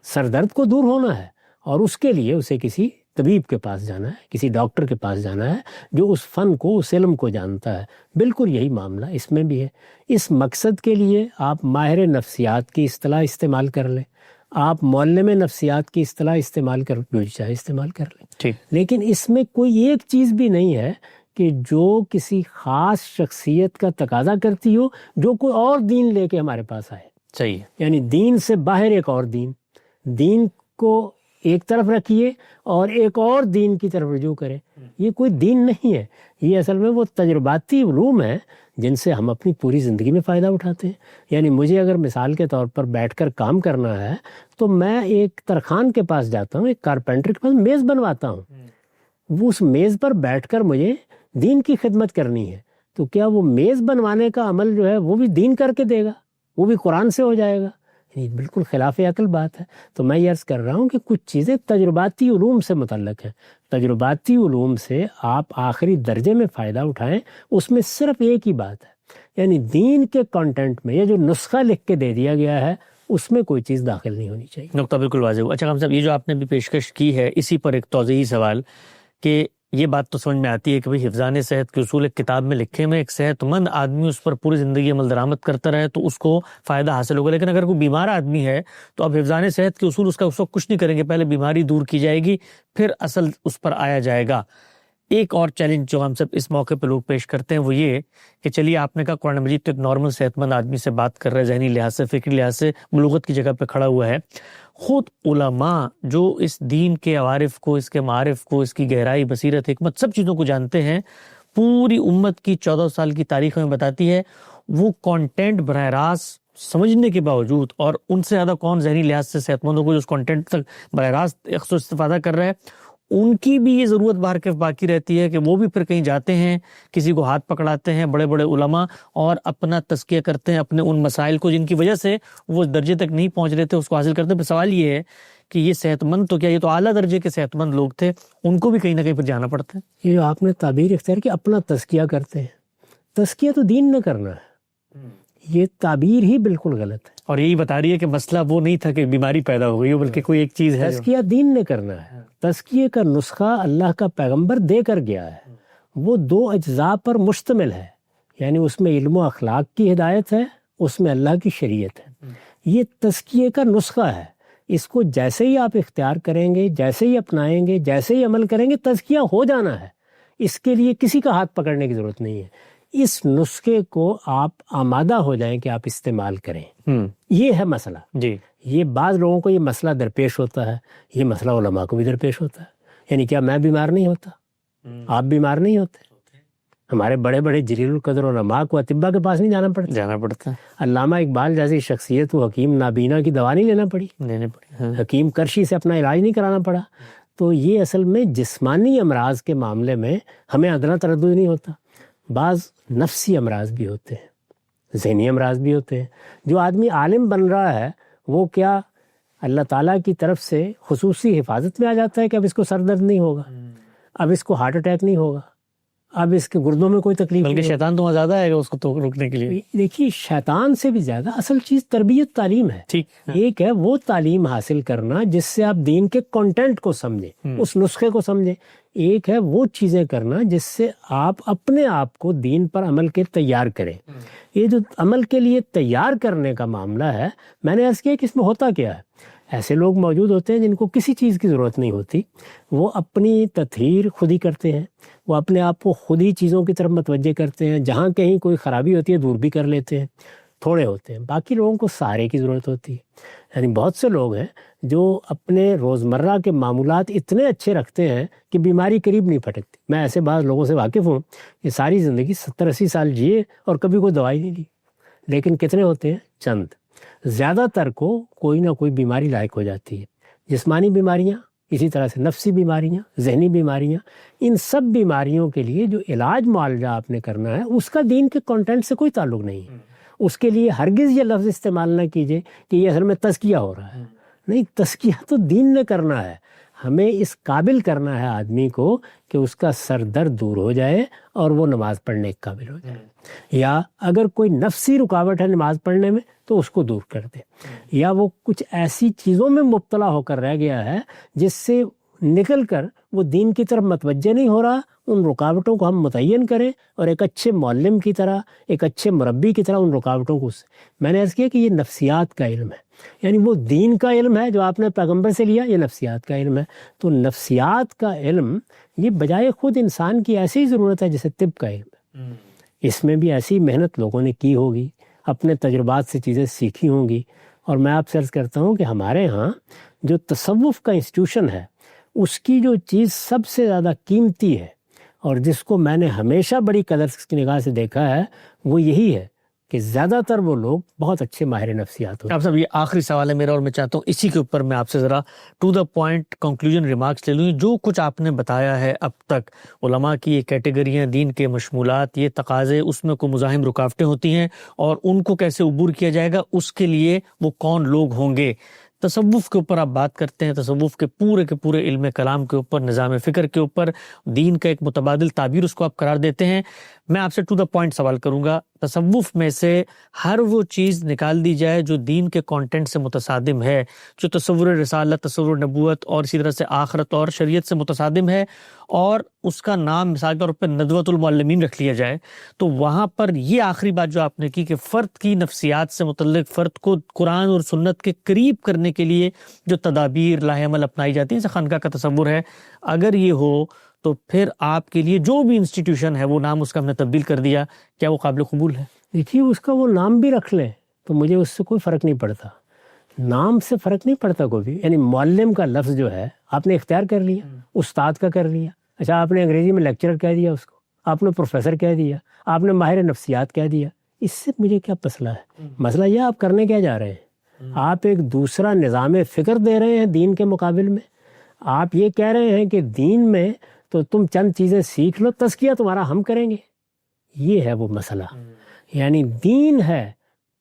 سر درد کو دور ہونا ہے اور اس کے لیے اسے کسی طبیب کے پاس جانا ہے، کسی ڈاکٹر کے پاس جانا ہے جو اس فن کو، اس علم کو جانتا ہے۔ بالکل یہی معاملہ اس میں بھی ہے۔ اس مقصد کے لیے آپ ماہر نفسیات کی اصطلاح استعمال کر لیں، آپ معلم نفسیات کی اصطلاح استعمال کر، جو چاہے استعمال کر لیں، لیکن اس میں کوئی ایک چیز بھی نہیں ہے کہ جو کسی خاص شخصیت کا تقاضا کرتی ہو، جو کوئی اور دین لے کے ہمارے پاس آئے۔ صحیح، یعنی دین سے باہر ایک اور دین کو ایک طرف رکھیے اور ایک اور دین کی طرف رجوع کریں، یہ کوئی دین نہیں ہے، یہ اصل میں وہ تجرباتی علوم ہیں جن سے ہم اپنی پوری زندگی میں فائدہ اٹھاتے ہیں۔ یعنی مجھے اگر مثال کے طور پر بیٹھ کر کام کرنا ہے تو میں ایک ترخان کے پاس جاتا ہوں، ایک کارپینٹر کے پاس میز بنواتا ہوں، وہ اس میز پر بیٹھ کر مجھے دین کی خدمت کرنی ہے، تو کیا وہ میز بنوانے کا عمل جو ہے وہ بھی دین کر کے دے گا، وہ بھی قرآن سے ہو جائے گا؟ یہ بالکل خلاف عقل بات ہے۔ تو میں یہ عرض کر رہا ہوں کہ کچھ چیزیں تجرباتی علوم سے متعلق ہیں، تجرباتی علوم سے آپ آخری درجے میں فائدہ اٹھائیں، اس میں صرف ایک ہی بات ہے، یعنی دین کے کانٹینٹ میں یہ جو نسخہ لکھ کے دے دیا گیا ہے اس میں کوئی چیز داخل نہیں ہونی چاہیے۔ نقطہ بالکل واضح ہوا۔ اچھا خان صاحب، یہ جو آپ نے بھی پیشکش کی ہے، اسی پر ایک توضیحی سوال کہ یہ بات تو سمجھ میں آتی ہے کہ بھئی حفظان صحت کے اصول ایک کتاب میں لکھے ہوئے، ایک صحت مند آدمی اس پر پوری زندگی عمل درآمد کرتا رہے تو اس کو فائدہ حاصل ہوگا، لیکن اگر کوئی بیمار آدمی ہے تو اب حفظان صحت کے اصول اس کا اس وقت کچھ نہیں کریں گے، پہلے بیماری دور کی جائے گی پھر اصل اس پر آیا جائے گا۔ ایک اور چیلنج جو ہم سب اس موقع پہ لوگ پیش کرتے ہیں وہ یہ کہ چلیے آپ نے کہا قرآن مجید تو ایک نارمل صحت مند آدمی سے بات کر رہے ہیں، ذہنی لحاظ سے، فکری لحاظ سے بلوغت کی جگہ پہ کھڑا ہوا ہے، خود علماء جو اس دین کے عوارف کو، اس کے معارف کو، اس کی گہرائی، بصیرت، حکمت، سب چیزوں کو جانتے ہیں، پوری امت کی 14 سال کی تاریخ میں بتاتی ہے، وہ کانٹینٹ براہ راست سمجھنے کے باوجود، اور ان سے زیادہ کون ذہنی لحاظ سے صحت مند ہوگا جو اس کانٹینٹ تک براہ راست استفادہ کر رہا ہے، ان کی بھی یہ ضرورت باقی رہتی ہے کہ وہ بھی پھر کہیں جاتے ہیں، کسی کو ہاتھ پکڑاتے ہیں، بڑے بڑے علماء، اور اپنا تزکیہ کرتے ہیں اپنے ان مسائل کو جن کی وجہ سے وہ درجے تک نہیں پہنچ رہے تھے، اس کو حاصل کرتے ہیں۔ پھر سوال یہ ہے کہ یہ صحت مند تو کیا، یہ تو اعلیٰ درجے کے صحت مند لوگ تھے، ان کو بھی کہیں نہ کہیں پھر جانا پڑتا ہے۔ یہ جو آپ نے تعبیر اختیار کی، اپنا تزکیہ کرتے ہیں، تزکیہ تو دین نے کرنا ہے، یہ تعبیر ہی بالکل غلط ہے، اور یہی بتا رہی ہے کہ مسئلہ وہ نہیں تھا کہ بیماری پیدا ہو گئی ہو، بلکہ کوئی ایک چیز ہے۔ تزکیہ دین نے کرنا ہے، تزکیے کا نسخہ اللہ کا پیغمبر دے کر گیا ہے، وہ 2 اجزاء پر مشتمل ہے، یعنی اس میں علم و اخلاق کی ہدایت ہے، اس میں اللہ کی شریعت ہے، یہ تزکیے کا نسخہ ہے، اس کو جیسے ہی آپ اختیار کریں گے، جیسے ہی اپنائیں گے، جیسے ہی عمل کریں گے، تزکیہ ہو جانا ہے، اس کے لیے کسی کا ہاتھ پکڑنے کی ضرورت نہیں ہے، اس نسخے کو آپ آمادہ ہو جائیں کہ آپ استعمال کریں، یہ ہے مسئلہ۔ جی، یہ بعض لوگوں کو یہ مسئلہ درپیش ہوتا ہے، یہ مسئلہ علماء کو بھی درپیش ہوتا ہے، یعنی کیا میں بیمار نہیں ہوتا، آپ بیمار نہیں ہوتے؟ ہمارے بڑے بڑے جلیل القدر علماء کو اطباء کے پاس نہیں جانا پڑتا۔ علامہ اقبال جیسی شخصیت کو حکیم نابینا کی دوا نہیں لینا پڑی، حکیم کرشی سے اپنا علاج نہیں کرانا پڑا۔ تو یہ اصل میں جسمانی امراض کے معاملے میں ہمیں ادنا تردد نہیں ہوتا، بعض نفسی امراض بھی ہوتے ہیں، ذہنی امراض بھی ہوتے ہیں۔ جو آدمی عالم بن رہا ہے وہ کیا اللہ تعالیٰ کی طرف سے خصوصی حفاظت میں آ جاتا ہے کہ اب اس کو سر درد نہیں ہوگا، اب اس کو ہارٹ اٹیک نہیں ہوگا، اب اس کے گردوں میں کوئی تکلیف نہیں، بلکہ شیطان تو زیادہ ہے اس کو تو روکنے کے لیے۔ دیکھیے شیطان سے بھی زیادہ اصل چیز تربیت، تعلیم ہے۔ ٹھیک، ایک ہے وہ تعلیم حاصل کرنا جس سے آپ دین کے کنٹینٹ کو سمجھیں، اس نسخے کو سمجھیں، ایک ہے وہ چیزیں کرنا جس سے آپ اپنے آپ کو دین پر عمل کے تیار کریں۔ یہ جو عمل کے لیے تیار کرنے کا معاملہ ہے، میں نے عرض کیا کہ اس میں ہوتا کیا ہے، ایسے لوگ موجود ہوتے ہیں جن کو کسی چیز کی ضرورت نہیں ہوتی، وہ اپنی تطہیر خود ہی کرتے ہیں، وہ اپنے آپ کو خود ہی چیزوں کی طرف متوجہ کرتے ہیں، جہاں کہیں کوئی خرابی ہوتی ہے دور بھی کر لیتے ہیں، تھوڑے ہوتے ہیں، باقی لوگوں کو سہارے کی ضرورت ہوتی ہے۔ یعنی بہت سے لوگ ہیں جو اپنے روزمرہ کے معمولات اتنے اچھے رکھتے ہیں کہ بیماری قریب نہیں پھٹکتی۔ میں ایسے بعض لوگوں سے واقف ہوں کہ ساری زندگی 70-80 سال جیے اور کبھی کوئی دوائی نہیں لی، لیکن کتنے ہوتے ہیں؟ چند۔ زیادہ تر کو کوئی نہ کوئی بیماری لاحق ہو جاتی ہے، جسمانی بیماریاں، اسی طرح سے نفسی بیماریاں، ذہنی بیماریاں۔ ان سب بیماریوں کے لیے جو علاج معالجہ آپ نے کرنا ہے اس کا دین کے کانٹینٹ سے کوئی تعلق نہیں ہے۔ اس کے لیے ہرگز یہ لفظ استعمال نہ کیجئے کہ یہ اصل میں تزکیہ ہو رہا ہے، نہیں، تزکیہ تو دین نے کرنا ہے۔ ہمیں اس قابل کرنا ہے آدمی کو کہ اس کا سر درد دور ہو جائے اور وہ نماز پڑھنے کے قابل ہو جائے، یا اگر کوئی نفسی رکاوٹ ہے نماز پڑھنے میں تو اس کو دور کر دے، یا وہ کچھ ایسی چیزوں میں مبتلا ہو کر رہ گیا ہے جس سے نکل کر وہ دین کی طرف متوجہ نہیں ہو رہا، ان رکاوٹوں کو ہم متعین کریں اور ایک اچھے معلم کی طرح، ایک اچھے مربی کی طرح ان رکاوٹوں کو میں نے عرض کیا کہ یہ نفسیات کا علم ہے، یعنی وہ دین کا علم ہے جو آپ نے پیغمبر سے لیا، یہ نفسیات کا علم ہے۔ تو نفسیات کا علم یہ بجائے خود انسان کی ایسی ضرورت ہے جیسے طب کا علم ہے، اس میں بھی ایسی محنت لوگوں نے کی ہوگی، اپنے تجربات سے چیزیں سیکھی ہوں گی۔ اور میں آپ سے عرض کرتا ہوں کہ ہمارے ہاں جو تصوف کا انسٹیٹیوشن ہے اس کی جو چیز سب سے زیادہ قیمتی ہے اور جس کو میں نے ہمیشہ بڑی قدر کی نگاہ سے دیکھا ہے وہ یہی ہے کہ زیادہ تر وہ لوگ بہت اچھے ماہر نفسیات ہوتے ہیں۔ آپ صاحب یہ آخری سوال ہے میرا اور میں چاہتا ہوں اسی کے اوپر میں آپ سے ذرا to the point conclusion remarks لے لوں۔ جو کچھ آپ نے بتایا ہے اب تک، علماء کی یہ کیٹیگریاں، دین کے مشمولات، یہ تقاضے، اس میں کوئی مزاحم رکاوٹیں ہوتی ہیں اور ان کو کیسے عبور کیا جائے گا، اس کے لیے وہ کون لوگ ہوں گے۔ تصوف کے اوپر آپ بات کرتے ہیں، تصوف کے پورے علم کلام کے اوپر، نظام فکر کے اوپر، دین کا ایک متبادل تعبیر اس کو آپ قرار دیتے ہیں۔ میں آپ سے ٹو دا پوائنٹ سوال کروں گا، تصوف میں سے ہر وہ چیز نکال دی جائے جو دین کے کانٹینٹ سے متصادم ہے، جو تصور رسالت، تصور نبوت اور اسی طرح سے آخرت اور شریعت سے متصادم ہے، اور اس کا نام مثال کے طور پر ندوۃ المعلمین رکھ لیا جائے، تو وہاں پر یہ آخری بات جو آپ نے کی کہ فرد کی نفسیات سے متعلق، فرد کو قرآن اور سنت کے قریب کرنے کے لیے جو تدابیر لاہ عمل اپنائی جاتی ہیں، جیسے خانقاہ کا تصور ہے، اگر یہ ہو تو پھر آپ کے لیے جو بھی انسٹیٹیوشن ہے، وہ نام اس کا ہم نے تبدیل کر دیا، کیا وہ قابل قبول ہے؟ دیکھیے اس کا وہ نام بھی رکھ لیں تو مجھے اس سے کوئی فرق نہیں پڑتا، نام سے فرق نہیں پڑتا کوئی بھی۔ یعنی معلم کا لفظ جو ہے آپ نے اختیار کر لیا، استاد کا کر لیا، اچھا آپ نے انگریزی میں لیکچرر کہہ دیا، اس کو آپ نے پروفیسر کہہ دیا، آپ نے ماہر نفسیات کہہ دیا، اس سے مجھے کیا مسئلہ ہے؟ مسئلہ یہ آپ کرنے کیا جا رہے ہیں؟ آپ ایک دوسرا نظام فکر دے رہے ہیں دین کے مقابل میں، آپ یہ کہہ رہے ہیں کہ دین میں تو تم چند چیزیں سیکھ لو، تزکیہ تمہارا ہم کریں گے، یہ ہے وہ مسئلہ۔ یعنی دین ہے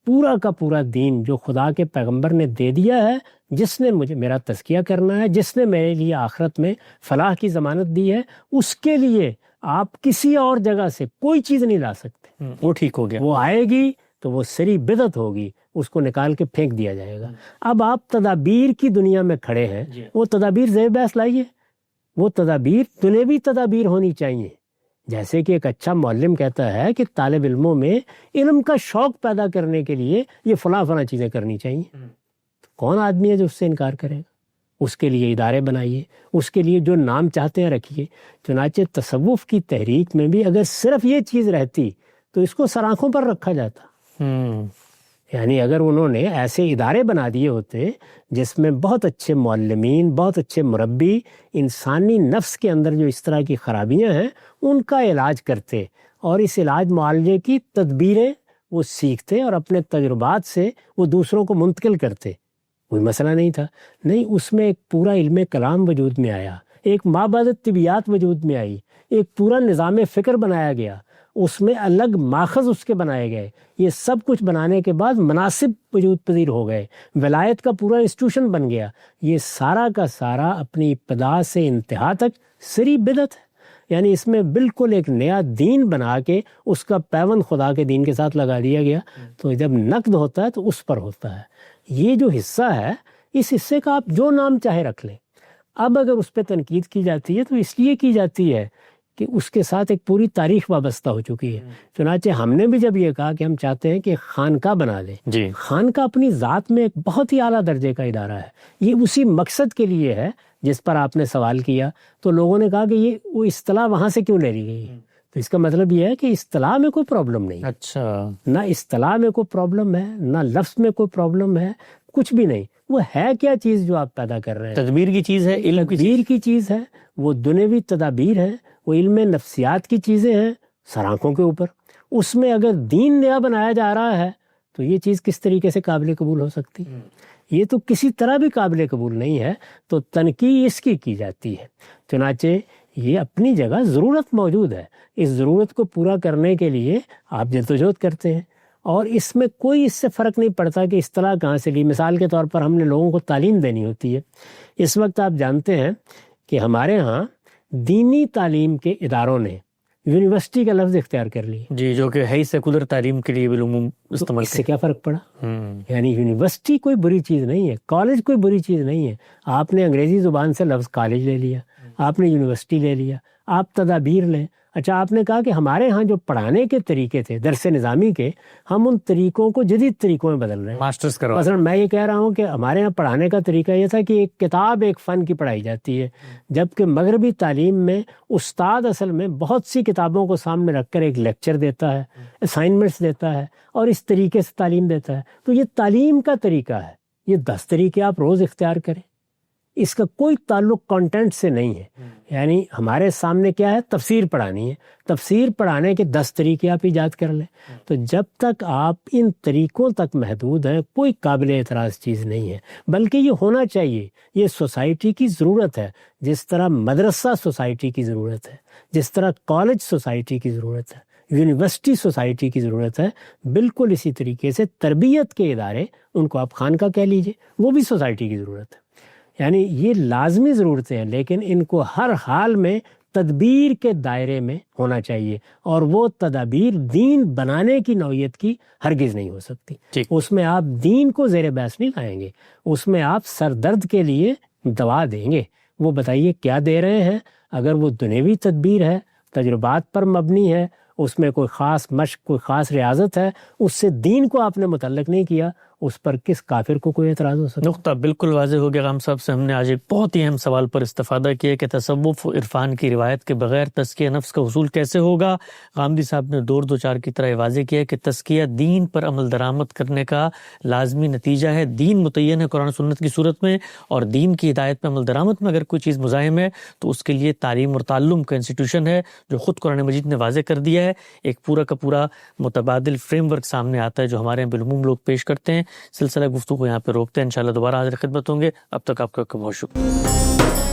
پورا کا پورا دین جو خدا کے پیغمبر نے دے دیا ہے، جس نے مجھے میرا تزکیہ کرنا ہے، جس نے میرے لیے آخرت میں فلاح کی ضمانت دی ہے، اس کے لیے آپ کسی اور جگہ سے کوئی چیز نہیں لا سکتے۔ وہ ٹھیک ہو گیا، وہ آئے گی تو وہ سری بدعت ہوگی، اس کو نکال کے پھینک دیا جائے گا۔ اب آپ تدابیر کی دنیا میں کھڑے ہیں، وہ تدابیر زیر بحث لائیے، وہ تدابیر دنیوی تدابیر ہونی چاہیے۔ جیسے کہ ایک اچھا معلم کہتا ہے کہ طالب علموں میں علم کا شوق پیدا کرنے کے لیے یہ فلاں چیزیں کرنی چاہیے، کون آدمی ہے جو اس سے انکار کرے گا؟ اس کے لیے ادارے بنائیے، اس کے لیے جو نام چاہتے ہیں رکھیے۔ چنانچہ تصوف کی تحریک میں بھی اگر صرف یہ چیز رہتی تو اس کو سرآنکھوں پر رکھا جاتا۔ یعنی اگر انہوں نے ایسے ادارے بنا دیے ہوتے جس میں بہت اچھے معلمین، بہت اچھے مربی انسانی نفس کے اندر جو اس طرح کی خرابیاں ہیں ان کا علاج کرتے، اور اس علاج معالجے کی تدبیریں وہ سیکھتے اور اپنے تجربات سے وہ دوسروں کو منتقل کرتے، کوئی مسئلہ نہیں تھا۔ نہیں، اس میں ایک پورا علم کلام وجود میں آیا، ایک مابعد طبیعیات وجود میں آئی، ایک پورا نظام فکر بنایا گیا، اس میں الگ ماخذ اس کے بنائے گئے۔ یہ سب کچھ بنانے کے بعد مناسب وجود پذیر ہو گئے، ولایت کا پورا انسٹیٹیوشن بن گیا۔ یہ سارا کا سارا اپنی ابتدا سے انتہا تک سری بدعت ہے، یعنی اس میں بالکل ایک نیا دین بنا کے اس کا پیوند خدا کے دین کے ساتھ لگا دیا گیا۔ تو جب نقد ہوتا ہے تو اس پر ہوتا ہے۔ یہ جو حصہ ہے، اس حصے کا آپ جو نام چاہے رکھ لیں۔ اب اگر اس پہ تنقید کی جاتی ہے تو اس لیے کی جاتی ہے کہ اس کے ساتھ ایک پوری تاریخ وابستہ ہو چکی ہے۔ چنانچہ ہم نے بھی جب یہ کہا کہ ہم چاہتے ہیں کہ خانقاہ بنا لیں، خانقاہ اپنی ذات میں ایک بہت ہی اعلیٰ درجے کا ادارہ ہے، یہ اسی مقصد کے لیے ہے جس پر آپ نے سوال کیا۔ تو لوگوں نے کہا کہ یہ وہ اصطلاح وہاں سے کیوں لے لی گئی؟ تو اس کا مطلب یہ ہے کہ اصطلاح میں کوئی پرابلم نہیں، اچھا، نہ اصطلاح میں کوئی پرابلم ہے، نہ لفظ میں کوئی پرابلم ہے، کچھ بھی نہیں۔ وہ ہے کیا چیز جو آپ پیدا کر رہے ہیں؟ تدبیر کی چیز ہے، علم کی تدبیر کی چیز ہے، وہ دنیوی تدابیر ہے، وہ علم نفسیات کی چیزیں ہیں سرآنکھوں کے اوپر۔ اس میں اگر دین نیا بنایا جا رہا ہے تو یہ چیز کس طریقے سے قابل قبول ہو سکتی؟ یہ تو کسی طرح بھی قابل قبول نہیں ہے، تو تنقید اس کی جاتی ہے۔ چنانچہ یہ اپنی جگہ ضرورت موجود ہے، اس ضرورت کو پورا کرنے کے لیے آپ جدوجہد کرتے ہیں، اور اس میں کوئی اس سے فرق نہیں پڑتا کہ اصطلاح کہاں سے لی. مثال کے طور پر ہم نے لوگوں کو تعلیم دینی ہوتی ہے. اس وقت آپ جانتے ہیں کہ ہمارے ہاں دینی تعلیم کے اداروں نے یونیورسٹی کا لفظ اختیار کر لیا جی، جو کہ ہے سیکولر تعلیم کے لیے بالعموم استعمال. اس سے کیا فرق پڑا؟ یعنی یونیورسٹی کوئی بری چیز نہیں ہے، کالج کوئی بری چیز نہیں ہے. آپ نے انگریزی زبان سے لفظ کالج لے لیا، آپ نے یونیورسٹی لے لیا. آپ تدابیر لیں. اچھا، آپ نے کہا کہ ہمارے ہاں جو پڑھانے کے طریقے تھے درس نظامی کے، ہم ان طریقوں کو جدید طریقوں میں بدل رہے ہیں. ماسٹرز کروا. مثلا میں یہ کہہ رہا ہوں کہ ہمارے ہاں پڑھانے کا طریقہ یہ تھا کہ ایک کتاب ایک فن کی پڑھائی جاتی ہے، جبکہ مغربی تعلیم میں استاد اصل میں بہت سی کتابوں کو سامنے رکھ کر ایک لیکچر دیتا ہے، اسائنمنٹس دیتا ہے اور اس طریقے سے تعلیم دیتا ہے. تو یہ تعلیم کا طریقہ ہے. یہ 10 طریقے آپ روز اختیار کریں، اس کا کوئی تعلق کانٹینٹ سے نہیں ہے. یعنی ہمارے سامنے کیا ہے؟ تفسیر پڑھانی ہے، تفسیر پڑھانے کے 10 طریقے آپ ایجاد کر لیں. تو جب تک آپ ان طریقوں تک محدود ہیں کوئی قابل اعتراض چیز نہیں ہے، بلکہ یہ ہونا چاہیے. یہ سوسائٹی کی ضرورت ہے، جس طرح مدرسہ سوسائٹی کی ضرورت ہے، جس طرح کالج سوسائٹی کی ضرورت ہے، یونیورسٹی سوسائٹی کی ضرورت ہے. بالکل اسی طریقے سے تربیت کے ادارے، ان کو آپ خانقاہ کہہ لیجئے، وہ بھی سوسائٹی کی ضرورت ہے. یعنی یہ لازمی ضرورتیں ہیں، لیکن ان کو ہر حال میں تدبیر کے دائرے میں ہونا چاہیے، اور وہ تدابیر دین بنانے کی نوعیت کی ہرگز نہیں ہو سکتی. اس میں آپ دین کو زیر بحث نہیں لائیں گے، اس میں آپ سر درد کے لیے دوا دیں گے. وہ بتائیے کیا دے رہے ہیں؟ اگر وہ دنیوی تدبیر ہے، تجربات پر مبنی ہے، اس میں کوئی خاص مشق، کوئی خاص ریاضت ہے، اس سے دین کو آپ نے متعلق نہیں کیا، اس پر کس کافر کو کوئی اعتراض ہو سکتا؟ نقطہ بالکل واضح ہو گیا. غام صاحب سے ہم نے آج ایک بہت ہی اہم سوال پر استفادہ کیا کہ تصوف و عرفان کی روایت کے بغیر تزکیہ نفس کا حصول کیسے ہوگا. غامدی صاحب نے دور دو چار کی طرح واضح کیا کہ تزکیہ دین پر عمل درآمد کرنے کا لازمی نتیجہ ہے. دین متعین ہے قرآن و سنت کی صورت میں، اور دین کی ہدایت پہ عمل درآمد میں اگر کوئی چیز مزاحم ہے تو اس کے لیے تعلیم اور تعلم کا انسٹیٹیوشن ہے، جو خود قرآن مجید نے واضح کر دیا ہے. ایک پورا کا پورا متبادل فریم ورک سامنے آتا ہے جو ہمارے یہاں بالعموم لوگ پیش کرتے ہیں. سلسلہ گفتگو کو یہاں پہ روکتے ہیں، انشاءاللہ دوبارہ حاضر خدمت ہوں گے. اب تک آپ کا بہت شکریہ.